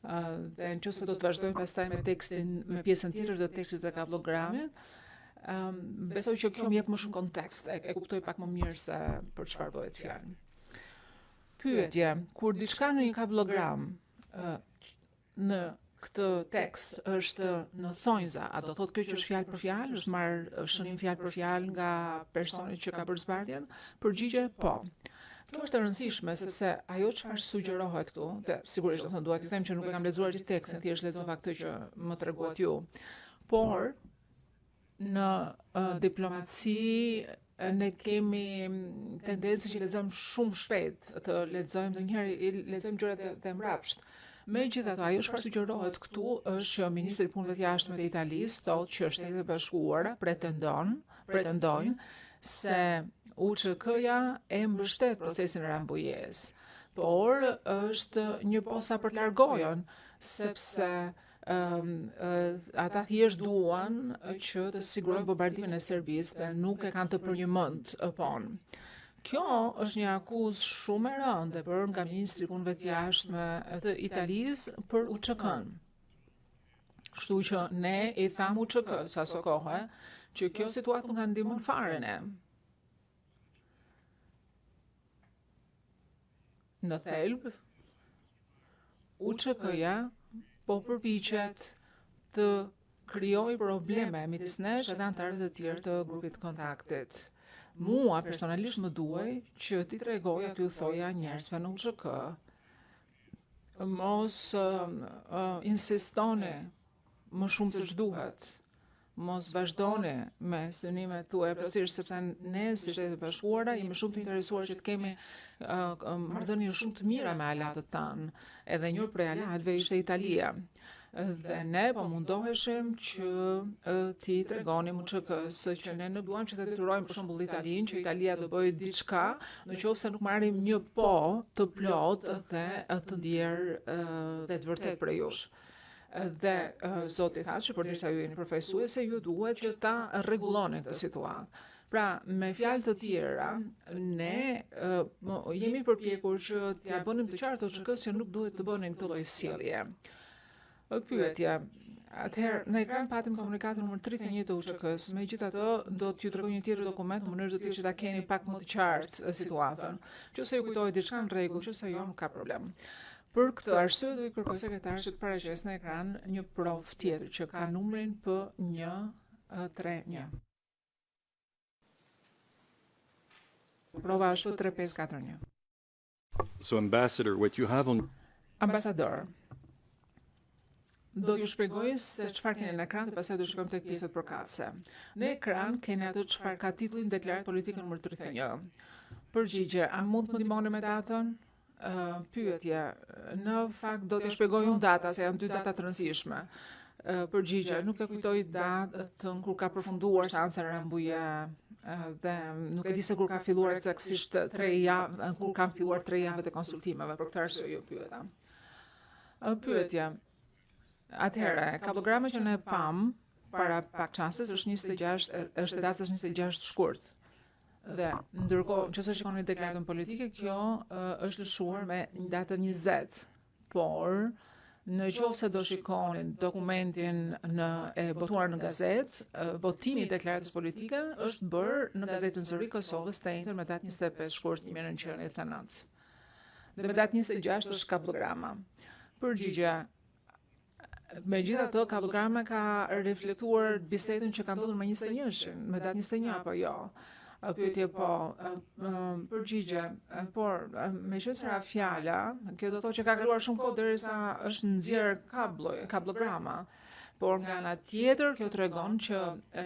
dhe nëse do të vazhdojmë pastaj me tekstin, me pjesën tjetër të tekstit të kablogramit, besoj që kjo më jep më shumë kontekst, e kuptoj pak më mirë se për çfarë bëhet fjalë. Pyetje, kur diçka në një kablogram në këtë tekst është në thonjza, a do thotë kjo që është fjalë për fjalë, është marrë shënim fjalë për fjalë nga personi që ka bërë zbardhjen? Përgjigje, po. Kjo është e rëndësishme sepse ajo çfarë sugjerohet këtu, dhe sigurisht do të dua të them që nuk e kam lexuar gjithë tekstin, thjesht lexova këtë që më treguat ju. Por në diplomaci ne kemi tendencë që lexojmë shumë shpejt, të lexojmë ndonjëherë lexojmë gjërat dhe mbrapsht. Megjithatë, ajo çfarë sugjerohet këtu është që ministri i punëve të jashtme të Italisë thotë që Shtetet e Bashkuara pretendojnë se UÇK-ja e mbështet procesin e Rambouillet's, por është një posa për t'largohen, sepse ata thjesht duan që të sigurojnë bombardimin e Serbisë dhe nuk e kanë të përgjumënt pon. Kjo është një akuzë shumë e rëndë e bërë nga ministri i punëve të jashtme të Italisë për UÇK-n. Kështu që ne i thamë UÇK-s aso kohë që kjo situatë nuk ka ndihmon fare ne. Në thelb, UÇK-ja po përpiqet të krijojë probleme midis nesh dhe anëtarëve të tjerë të grupit të kontaktit. Mua personalisht më duaj që ti tregoj aty u thoja njerëzve në UÇK, mos insistoni më shumë se ç'duhet, mos vazhdoni me synimet tuaja plotësisht, sepse ne si Shtetet e Bashkuara jemi shumë të interesuar që të kemi marrëdhënie shumë të mira me aleatët tanë, edhe një prej aleatëve ishte Italia. Dhe ne po mundoheshim që ti tregonim UÇK-s që ne nuk duam që të detyrojmë për shembull Italinë, që Italia do bëjë diçka, nëse nuk marrim një po të plot dhe të ndjerë dhe të vërtet për jush. Dhe zoti tha që përderisa ju jeni përfaqësuese, ju duhet që ta rregulloni këtë situatë. Pra, me fjalë të tjera, ne jemi përpjekur që t'ja bënim të qartë UÇK-s që nuk duhet të bënin këtë lloj sjellje. Pyetje. Atëherë, në ekran patim komunikatën numër 31 të UÇK-s, megjithatë do t'ju tregoj një tjetër dokument në mënyrë të tillë që ta keni pak më të qartë situatën. Nëse ju kujtohet diçka në rregull, nëse jo, nuk ka problem. Për këtë arsye do i kërkoj sekretarit që të paraqesë në ekran një provë tjetër që ka numrin P131. Prova është 3541. So, Ambassador, what you have on... Ambasador, do ju shpjegoj se çfarë keni në ekran dhe pastaj do shkojmë tek pjesët përkatëse. Në ekran keni atë çfarë ka titullin Deklaratë Politike nr. 31. Përgjigje, a mund të më ndihmoni me datën? Pyetje, në fakt do t'ju shpjegoj unë data, se janë dy data të rëndësishme. Përgjigje, nuk e kujtoj datën kur ka përfunduar seanca Rambouillet dhe nuk e di se kur ka filluar eksaktësisht 3 javë, kur kanë filluar 3 javët e konsultimeve, për këtë arsye ju pyeta. Pyetje. Atëherë, kablograma që ne pam para pak çaste është data 26 shkurt. Dhe ndërkohë, nëse shikoni deklaratën politike, kjo është lëshuar me datën 20. Por nëse do shikoni dokumentin e botuar në gazetë, votimi i deklaratës politike është bërë në gazetën Zëri Kosovës të Njëjtën me datë 25 shkurt 1999. Dhe me datë 26 është kablograma. Përgjigje. Megjithatë, kablograma ka reflektuar bisedën që ka ndodhur me 21-shin, me datë 21 apo jo. Pyetje po, përgjigje, por me qenë ra fjala, kjo do të thotë që ka kaluar shumë kohë derisa është nxjerr kablograma. por nga ana tjetër kjo tregon që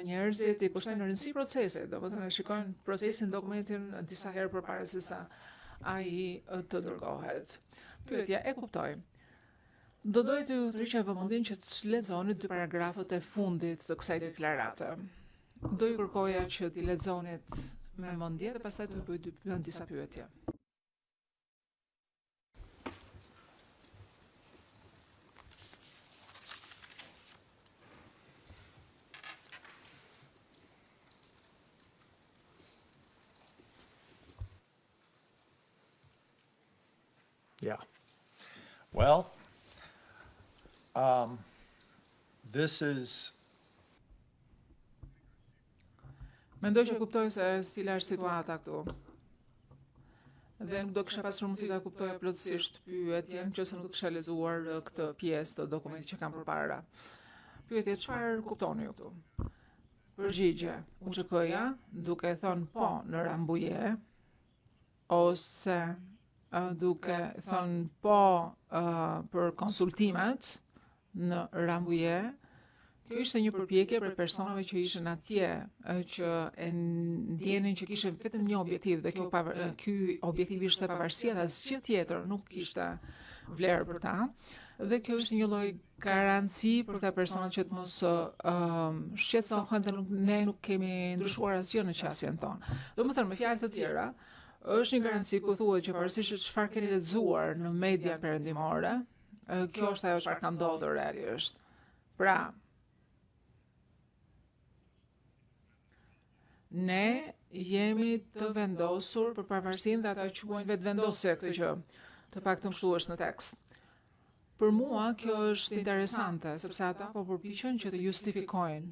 njerëzit I kushtojnë rëndësi procesit, domethënë shikojnë procesin, dokumentin disa herë përpara se sa ai të dërgohet. Pyetja e kuptoj. Do doja t'ju tërhiqja vëmendjen që të lexoni 2 paragrafët e fundit të kësaj deklarate. Do ju kërkoja që t'i lexonit me mendje dhe pastaj do ju bëj disa pyetje. Yeah. Well, this is Mendoj që kuptoj se cila është situata këtu. Dhe nuk do kisha pasur mundësi ta kuptoja plotësisht pyetjen, nëse nuk kisha lexuar këtë pjesë të dokumentit që kam përpara. Pyetje, çfarë kuptoni ju këtu? Përgjigje, UÇK-ja duke thënë po në Rambuje, ose duke thënë po për konsultimet në Rambuje. Kjo ishte një përpjekje për personave që ishin atje, që e ndjenin që kishin vetëm një objektiv dhe ky objektiv ishte pavarësia dhe asgjë tjetër nuk kishte vlerë për ta. Dhe kjo është një lloj garanci për këta persona që të mos shqetësohen dhe ne nuk kemi ndryshuar asgjë në qasjen tonë. Domethënë, me fjalë të tjera, është një garanci ku thuhet që pavarësisht se çfarë keni lexuar në media perëndimore, kjo është ajo çfarë ka ndodhur realisht. Pra, ne jemi të vendosur për pavarësinë dhe ata quajnë vetëvendosje këtë gjë. Të paktën kështu është në tekst. Për mua kjo është interesante, sepse ata po përpiqen që të justifikojnë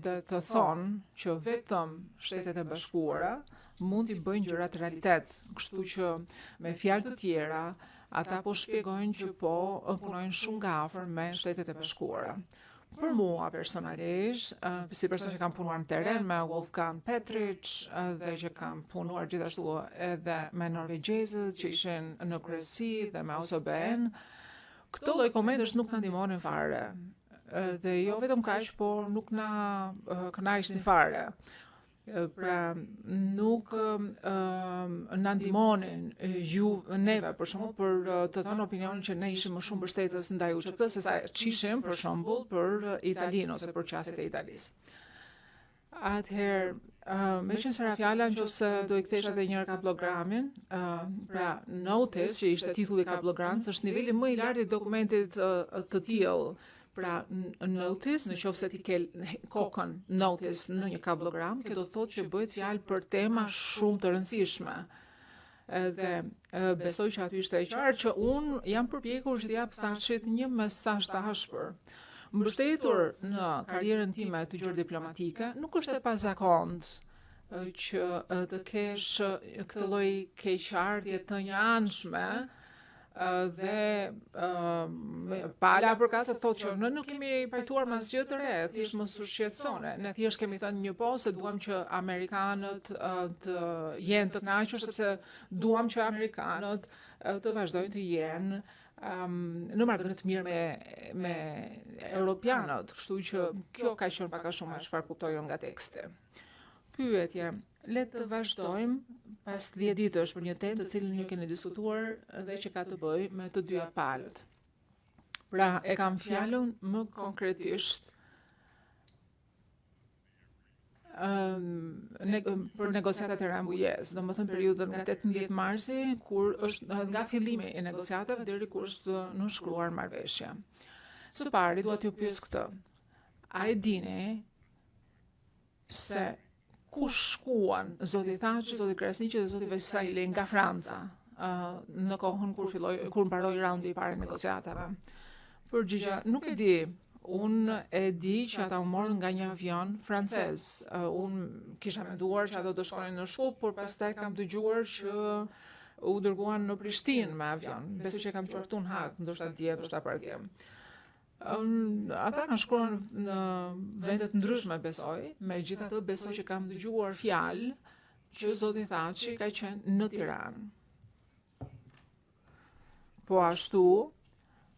dhe të thonë që vetëm Shtetet e Bashkuara mund t'i bëjnë gjërat realitet. Kështu që me fjalë të tjera, ata po shpjegojnë që po punojnë shumë nga afër me Shtetet e Bashkuara. Për mua personalisht, si person që kam punuar në teren me Wolfgang Petrich dhe që kam punuar gjithashtu edhe me norvegjezët që ishin në kryesi dhe me OSBE-n, këto lloj komentësh nuk na ndihmonin fare. Dhe jo vetëm kaq, por nuk na kënaqnin fare. Pra nuk na ndihmonin neve për shembull për të thënë opinionin që ne ishim më shumë mbështetës ndaj UÇK-s se sa çishim për shembull për Italinë ose për qasjet e Italisë. Atëherë, meqense era fjala nëse do I kthesh edhe një herë kablogramin, pra notice që ishte titulli i kablogramit është niveli më I lartë I dokumentit të tillë. Pra, notice, në qoftë se ti ke kokën notice në një kablogram, kjo do thotë që bëhet fjalë për tema shumë të rëndësishme. Dhe besoj që aty ishte e qartë që unë jam përpjekur që t'jap Thachit një mesazh të hashpër. Mbështetur në karrierën time të gjuhë diplomatike, nuk është e pazakontë që të kesh këtë lloj keqardhje të njëanshme dhe pala përkat se thotë që ne nuk kemi pajtuar me asgjë të re, thjesht mos u shqetësone. Ne thjesht kemi thënë një po se duam që amerikanët të jenë të kënaqur sepse duam që amerikanët të vazhdojnë të jenë në marrëdhënie të mirë me europianët, kështu që kjo ka qenë pak a shumë çfarë kuptoj nga teksti. Pyetje, le të vazhdojmë pas 10 ditësh për një temë të cilën ju keni diskutuar dhe që ka të bëjë me të dyja palët. Pra, e kam fjalën më konkretisht për negociatat e Rambujës, domethënë periudhën nga 18 marsi, kur është nga fillimi I negociatave deri kur është nënshkruar marrëveshja. Së pari dua t'ju pyes këtë. A e dini se ku shkuan zoti Thaçi, zoti Krasniqi dhe zoti Vesaili nga Franca në kohën kur mbaroi raundi I parë I negociatave? Përgjigja, nuk e di. Unë e di që ata u morën nga një avion francez. Unë kisha menduar që ata do shkonin në Shkup, por pastaj kam dëgjuar që u dërguan në Prishtinë me avion. Besoj që kam qortu në Hag, ndoshta dje, ndoshta parkem. Ata kanë shkuar në vende të ndryshme besoj, megjithatë besoj që kam dëgjuar fjalë që zoti Thaçi ka qenë në Tiranë. Po ashtu,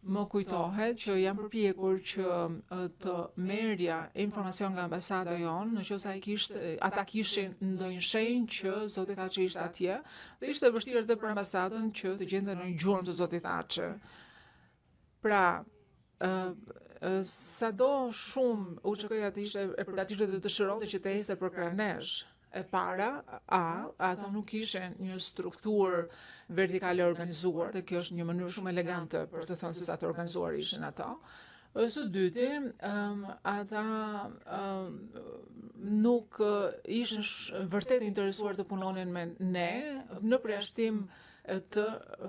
Më kujtohet që jam përpjekur që të merrja informacion nga ambasada jonë, nëse ata kishin ndonjë shenjë që zoti Thaçi ishte atje, dhe ishte vështirë edhe për ambasadën që të gjente në një gjurmë të zotit Thaçi. Pra, sado shumë UÇK-ja të ishte e përgatitur dhe dëshironte që të ecte për Kranesh. E para, ata nuk kishin një strukturë vertikale organizuar, dhe kjo është një mënyrë shumë elegante për të thënë se sa të organizuar ishin ata. Së dyti, ata nuk ishin vërtet interesuar të punonin me ne në përjashtim të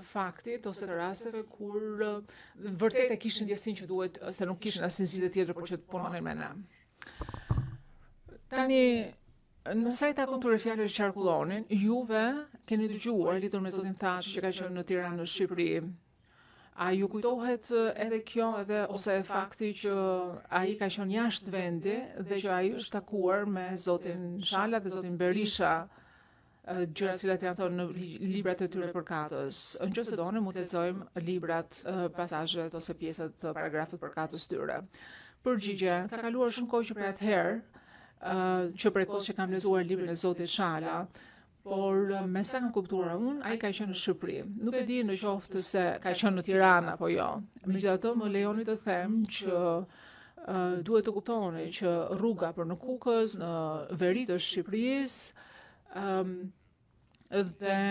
faktit ose të rasteve kur vërtet e kishin ndjesinë që duhet, se nuk kishin asnjë zgjidhje tjetër për që të punonin me ne. Tani, në sa i takon këtyre fjalëve që qarkullonin, juve keni dëgjuar lidhur me zotin Thaçi që ka qenë në Tiranë në Shqipëri. A ju kujtohet edhe kjo ose fakti që ai ka qenë jashtë vendi dhe që ai është takuar me zotin Shala dhe zotin Berisha, gjëra të cilat janë thënë në librat e tyre përkatës. Nëse doni, mund të lexojmë librat, pasazhet ose pjesët të paragrafit përkatës tyre. Përgjigje, ka kaluar shumë kohë që prej atëherë, që prej kohës që kam lexuar librin e zotit Shala, por me sa kam kuptuar unë, ai ka qenë në Shqipëri. Nuk e di në qoftë se ka qenë në Tiranë apo jo. Megjithatë, më lejoni të them që duhet të kuptoni që rruga për në Kukës, në veri të Shqipërisë, dhe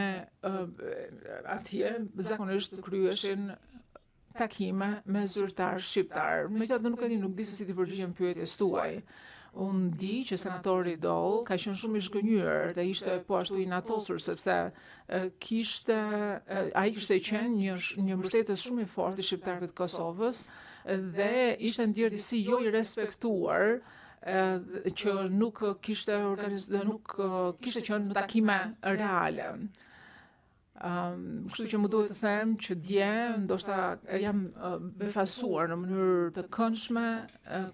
atje zakonisht kryeshin takime me zyrtar shqiptar. Megjithatë, nuk e di, nuk di se si të përgjigjem pyetjes tuaj. Unë di që senatori Doll ka qenë shumë i zhgënjur dhe ishte po ashtu i natosur sepse ai kishte qenë një mbështetës shumë i fortë i shqiptarëve të Kosovës dhe ishte ndjerë si jo i respektuar që nuk kishte qenë në takime reale. Kështu që më duhet të them që dje ndoshta jam befasuar në mënyrë të këndshme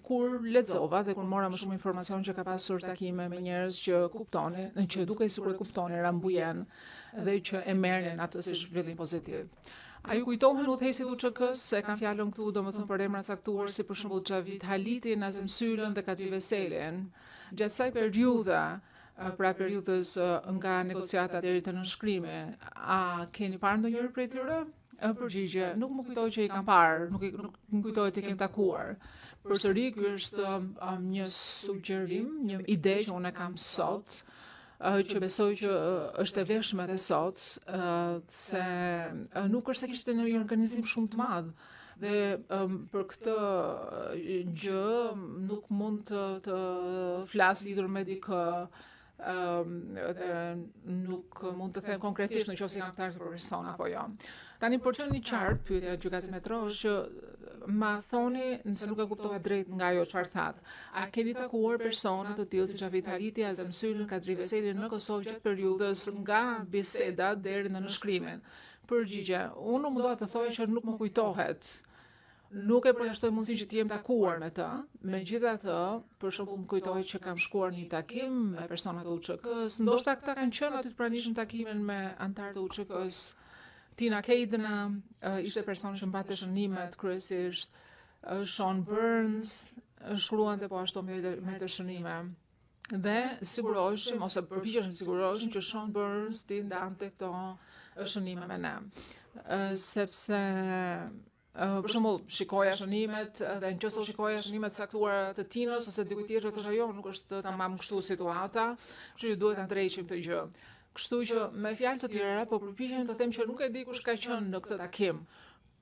kur lexova dhe kur mora më shumë informacion që ka pasur takime me njerëz që kuptonin, që dukej sikur e kuptonin Rambujen dhe që e merrnin atë si zhvillim pozitiv. A ju kujtohen udhëheqësit UÇK-s, e kam fjalën këtu, domethënë për emra caktuar si për shembull Xhavit Haliti, Nazim Sylën dhe Kadri Veselin. Gjatë kësaj periudhe, pra periudhës nga negociata deri te nënshkrimi, a keni parë ndonjëri prej tyre? Përgjigje, nuk më kujtoj që i kam parë, nuk më kujtoj të i kem takuar. Përsëri, ky është një sugjerim, një ide që unë e kam sot, që besoj që është e vlefshme edhe sot, se nuk është se kishte një organizim shumë të madh. Dhe për këtë gjë nuk mund të flas lidhur me dikë, dhe nuk mund të them konkretisht në qoftë se janë këtar për person apo jo. Tani për çën një qartë, pyetja e gjykatës metro është që ma thoni, nëse nuk e kuptova drejt nga ajo çfarë thatë, a keni takuar persona të tillë si Xhavit Haliti, Azem Sylën, Kadri Veselin në Kosovë gjatë periudhës nga biseda deri në nënshkrimin? Përgjigje, unë mundova të thoj që nuk më kujtohet. Nuk e përjashtoj mundësinë që të jem takuar me të, megjithatë, për shembull më kujtohet që kam shkuar në një takim me persona të UÇK-s, ndoshta këta kanë qenë aty të pranishëm takimin me anëtarë të UÇK-s. Tina Kejdena ishte person që mbante shënimet kryesisht, Sean Burns shkruante po ashtu me të shënime. Dhe siguroheshim ose përpiqeshim siguroheshim që Sean Burns t'i ndante këto shënime me ne. Sepse për shembull, shikoja shënimet dhe nëse shikoja shënimet caktuara të Tinës ose dikujt tjetër thoshte jo, nuk është tamam kështu situata, kështu që duhet ta ndrejqim këtë gjë. Kështu që me fjalë të tjera, po përpiqem të them që nuk e di kush ka qenë në këtë takim,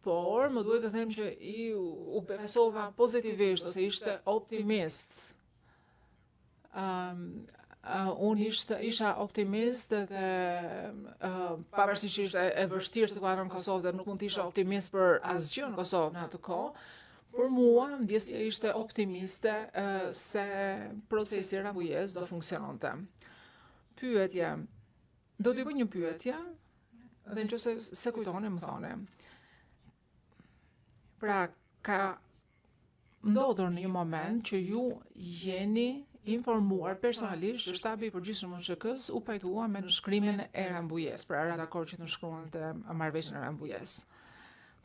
por më duhet të them që u besova pozitivisht ose ishte optimist. Unë isha optimist dhe pavarësisht që ishte e vështirë situata në Kosovë dhe nuk mund të isha optimist për asgjë në Kosovë në atë kohë, për mua ndjesja ishte optimiste se procesi Rambujes do funksiononte. Pyetje. Do t'i bëj një pyetje dhe nëse se kujtoni më thoni. Pra, ka ndodhur në një moment që ju jeni informuar personalisht që shtabi i përgjithshëm i UÇK-s u pajtua me nënshkrimin e Rambujes, pra dakord që të nënshkruante marrëveshjen e Rambujes.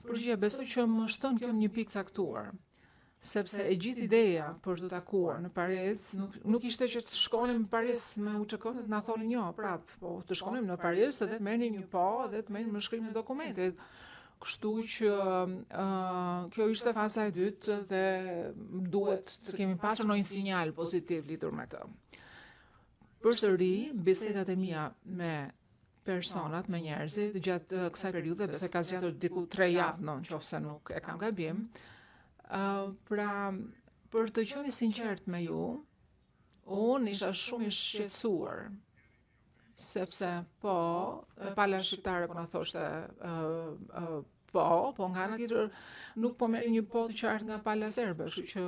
Përgjigje, besoj që më shton kjo një pikë caktuar, sepse e gjithë ideja për të takuar në Paris nuk ishte që të shkonim në Paris me UÇK-n të na thonin jo, prap, po të shkonim në Paris dhe të merrnim një dhe të merrnim në shkrimin e dokumentit. Kështu që kjo ishte faza e dytë dhe duhet të kemi pasur ndonjë sinjal pozitiv lidhur me të. Përsëri, bisedat e mia me personat, me njerëzit gjatë kësaj periudhe, besoj ka zgjatur diku 3 javë, nëse nuk e kam gabim. Pra, për të qenë sinqert me ju, unë isha shumë i shqetësuar, sepse pala shqiptare po na thoshte po nga ana tjetër nuk po merri një po të qartë nga pala serbe, kështu që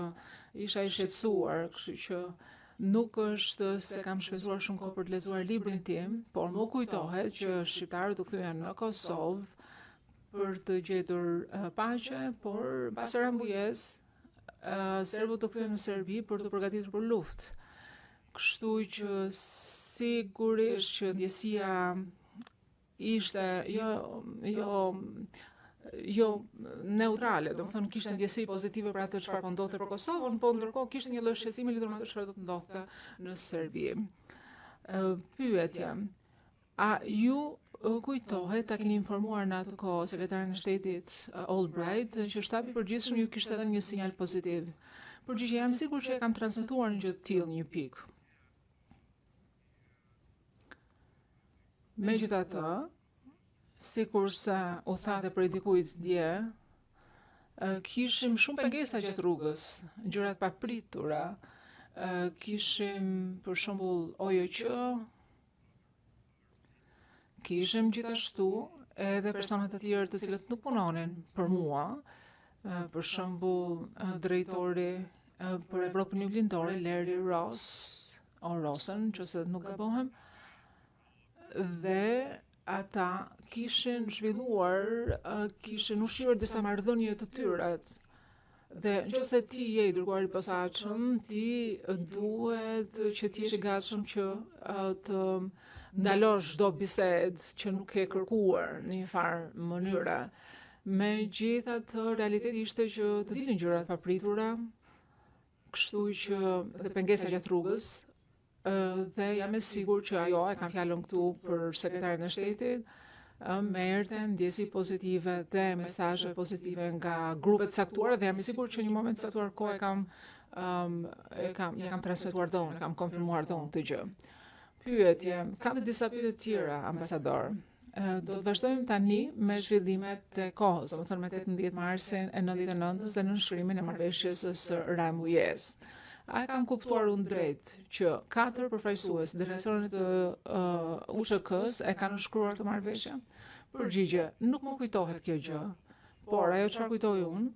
isha i shqetësuar, kështu që nuk është se kam shpenzuar shumë kohë për të lexuar librin tim, por më kujtohet që shqiptarët u kthyen në Kosovë për të gjetur paqe, por pas rambulles serbët u kthyen në Serbi për të përgatitur për luftë. Kështu që sigurisht që ndjesia ishte jo neutrale, do të thonë kishte ndjesi pozitive për atë çfarë po ndodhte për Kosovën, po ndërkohë kishte një lloj shqetësimi lidhur me atë çfarë do të ndodhte në Serbi. Pyetje. A ju kujtohet ta keni informuar në atë kohë sekretarin e shtetit Albright që shtabi i përgjithshëm ju kishte dhënë një sinjal pozitiv? Përgjigje, jam sigur që e kam transmetuar një gjë të tillë një pikë. Megjithatë, sikur se u tha dhe prej dikujt dje, kishim shumë pengesa gjatë rrugës, gjërat papritura, kishim për shembull OJQ, kishim gjithashtu edhe persona të tjerë të cilët nuk punonin për mua, për shembull drejtori për Evropën Juglindore, Larry Rosen, nëse nuk gabohem, dhe ata kishin zhvilluar, kishin ushqyer disa marrëdhënie të tyre. Dhe nëse ti je i dërguar i posaçëm, ti duhet që ti jesh i gatshëm që të ndalosh çdo bisedë që nuk e kërkuar në një farë mënyre. Megjithatë, realiteti ishte që të dilnin gjërat papritura, kështu që dhe pengesa gjatë rrugës, dhe jam e sigur që ajo, e kam fjalën këtu për sekretarin e shtetit, merrte ndjesi pozitive dhe mesazhe pozitive nga grupet caktuara dhe jam i sigurt që një moment caktuar kohë e kam transmetuar dhe unë, kam konfirmuar dhe unë këtë gjë. Pyetje, kam të disa pyetje tjera, ambasador. Do të vazhdojmë tani me zhvillimet e kohës, domethënë me 18 marsin e 99-s dhe nënshkrimin e marrëveshjes së Rambulles. A e kam kuptuar unë drejt që 4 përfaqësues delegacionit të UÇK-s e kanë nënshkruar të marrëveshjen? Përgjigje, nuk më kujtohet kjo gjë, por ajo çfarë kujtoj unë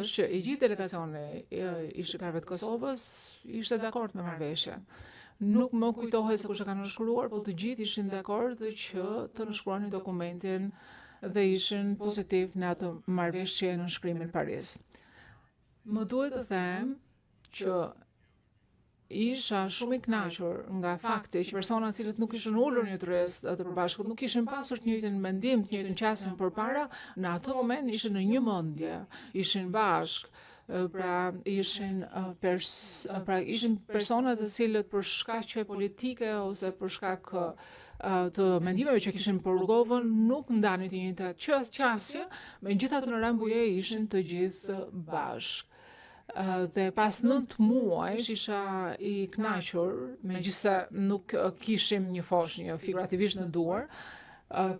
është që i gjithë delegacioni i shqiptarëve të Kosovës ishte dakord me marrëveshjen. Nuk më kujtohet se kush e ka nënshkruar, po të gjithë ishin dakord që të nënshkruanin dokumentin dhe ishin pozitiv në atë marrëveshje në nënshkrimin në Paris. Më duhet të them që isha shumë i kënaqur nga fakti që personat cilët nuk ishin ulur një tryez të përbashkët, nuk kishin pasur të njëjtin mendim, të njëjtin qasje përpara, në atë moment ishin në një mendje, ishin bashkë. Pra ishin persona të cilët për shkaqe politike ose për shkak të mendimeve që kishin për rrugovën nuk ndanin të njëjtat qasje, megjithatë në Rambulles ishin të gjithë bashkë. Dhe pas 9 muajsh isha i kënaqur, megjithëse nuk kishim një fosh, një figurativisht në duar,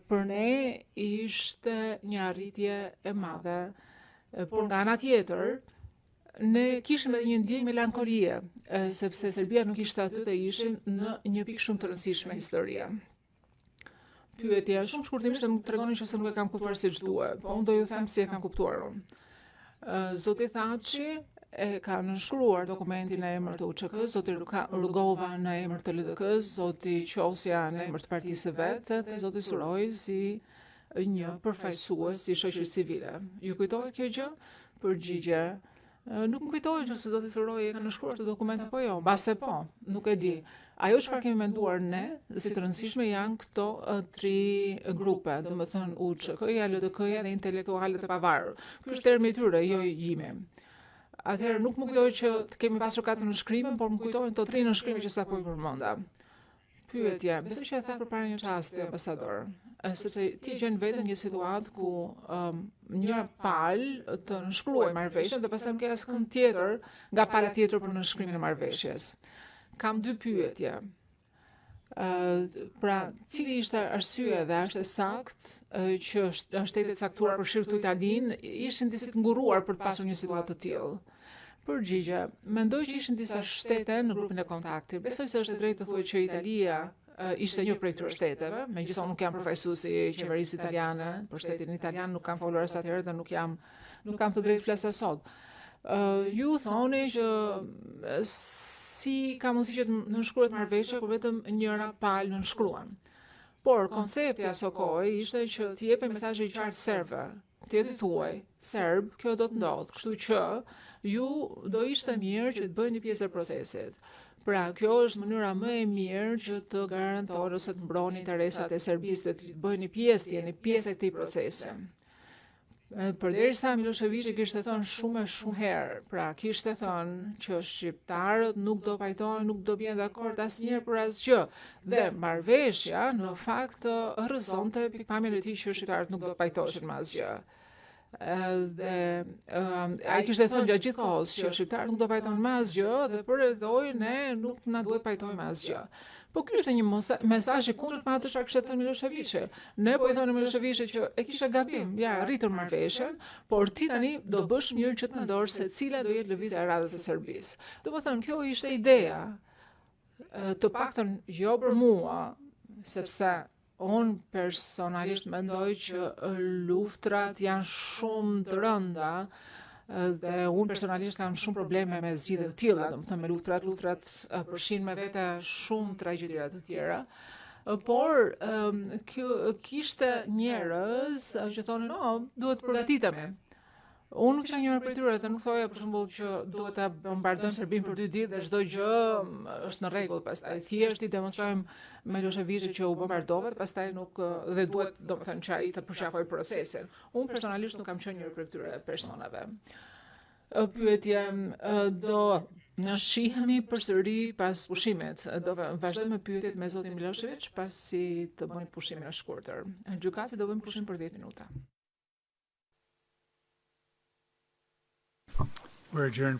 për ne ishte një arritje e madhe, por nga ana tjetër, ne kishim edhe një ndjenjë melankolie, sepse Serbia nuk ishte aty dhe ishim në një pikë shumë të rëndësishme historie. Pyetja shumë shkurtimisht më tregonin që se nuk e kam kuptuar siç duhet, po unë do ju them si e kam kuptuar unë. Zoti Thaçi e ka nënshkruar dokumentin në emër të UÇK-s, zoti Rugova në emër të LDK-s, zoti Qosja në emër të partisë së vet dhe zoti Suroj si një përfaqësues i shoqërisë civile. Ju kujtohet kjo gjë? Përgjigje, Nuk më kujtohet nëse zoti Suroi e ka nënshkruar të dokument apo jo, mbase po, nuk e di. Ajo çfarë kemi menduar ne, si të rëndësishme janë këto tri grupe, domethënë UÇK-ja, LDK-ja dhe intelektualët e pavarur. Ky është termi i tyre, jo i imi. Atëherë nuk më kujtohet që të kemi pasur katër nënshkrime, por më kujtohen këto tri nënshkrime që sapo i përmenda. Pyetje, besoj që e tha përpara një çasti, ambasador, sepse ti gjen veten një situatë ku një palë të nënshkruaj marrëveshjen dhe pastaj nuk ka asnjë tjetër nga pala tjetër për nënshkrimin e marrëveshjes. Kam dy pyetje. Pra, cili ishte arsyeja dhe është e saktë që shtetet caktuar për shirë këtu Italinë ishin disi të nguruar për të pasur një situatë të tillë? Përgjigje, mendoj që ishin disa shtete në grupin e kontaktit. Besoj se është e drejtë të thuaj që Italia ishte një prej këtyre shteteve, megjithëse nuk jam përfaqësuesi i qeverisë italiane, për shtetin italian nuk kam folur as atëherë dhe nuk kam të drejtë flasa sot. Ju thoni që si ka mundësi që të nënshkruhet marrëveshja kur vetëm njëra palë nënshkruan. Por koncepti asaj kohe ishte që të jepej mesazhe i qartë serbëve. Të thuaj, serb, kjo do të ndodh, kështu që ju do ishte mirë që të bëni pjesë e procesit. Pra, kjo është mënyra më e mirë që të garantoni ose të mbroni interesat e Serbisë dhe të bëni pjesë, të jeni pjesë e këtij procesi. Përderisa Miloševići kishte thënë shumë herë, pra kishte thënë që shqiptarët nuk do pajtohen, nuk do bien dakord asnjëherë për asgjë. Dhe marrëveshja në fakt rrëzonte pikpamjen e tij që shqiptarët nuk do pajtoheshin me asgjë. Dhe ai kishte thënë gjatë gjithë kohës që shqiptarët nuk do pajtohen me asgjë dhe përredhoi ne nuk na duhet pajtohemi me asgjë. Po ky është një mesazh i kundërt me atë çfarë kishte thënë Miloševići. Ne po i thonë Miloševići që e kishte gabim, ja rritur marrëveshjen, por ti tani do bësh mirë që të mendosh se cila do jetë lëvizja e radhës së Serbisë. Domethënë kjo ishte ideja. Të paktën jo për mua, sepse unë personalisht mendoj që luftrat janë shumë të rënda dhe unë personalisht kam shumë probleme me zgjidhje të tilla, domethënë me luftrat përfshin me vete shumë tragjedira të tjera. Por kishte njerëz që thonin, "No, duhet të përgatitemi." Unë nuk isha njëra prej tyre dhe nuk thoja për shembull që duhet ta bombardojmë Serbinë për 2 ditë dhe çdo gjë është në rregull, pastaj thjesht i demonstrojmë Miloševićit që u bombardova, pastaj nuk dhe duhet domethënë që ai të përqafojë procesin. Unë personalisht nuk kam qenë njëra prej këtyre personave. Pyetje, do në shihemi përsëri pas pushimit. Do vazhdojmë me pyetjet me zotin Milošević pasi të bëni pushimin e shkurtër. Gjykatësi do bëjmë pushim për 10 minuta. We're adjourned for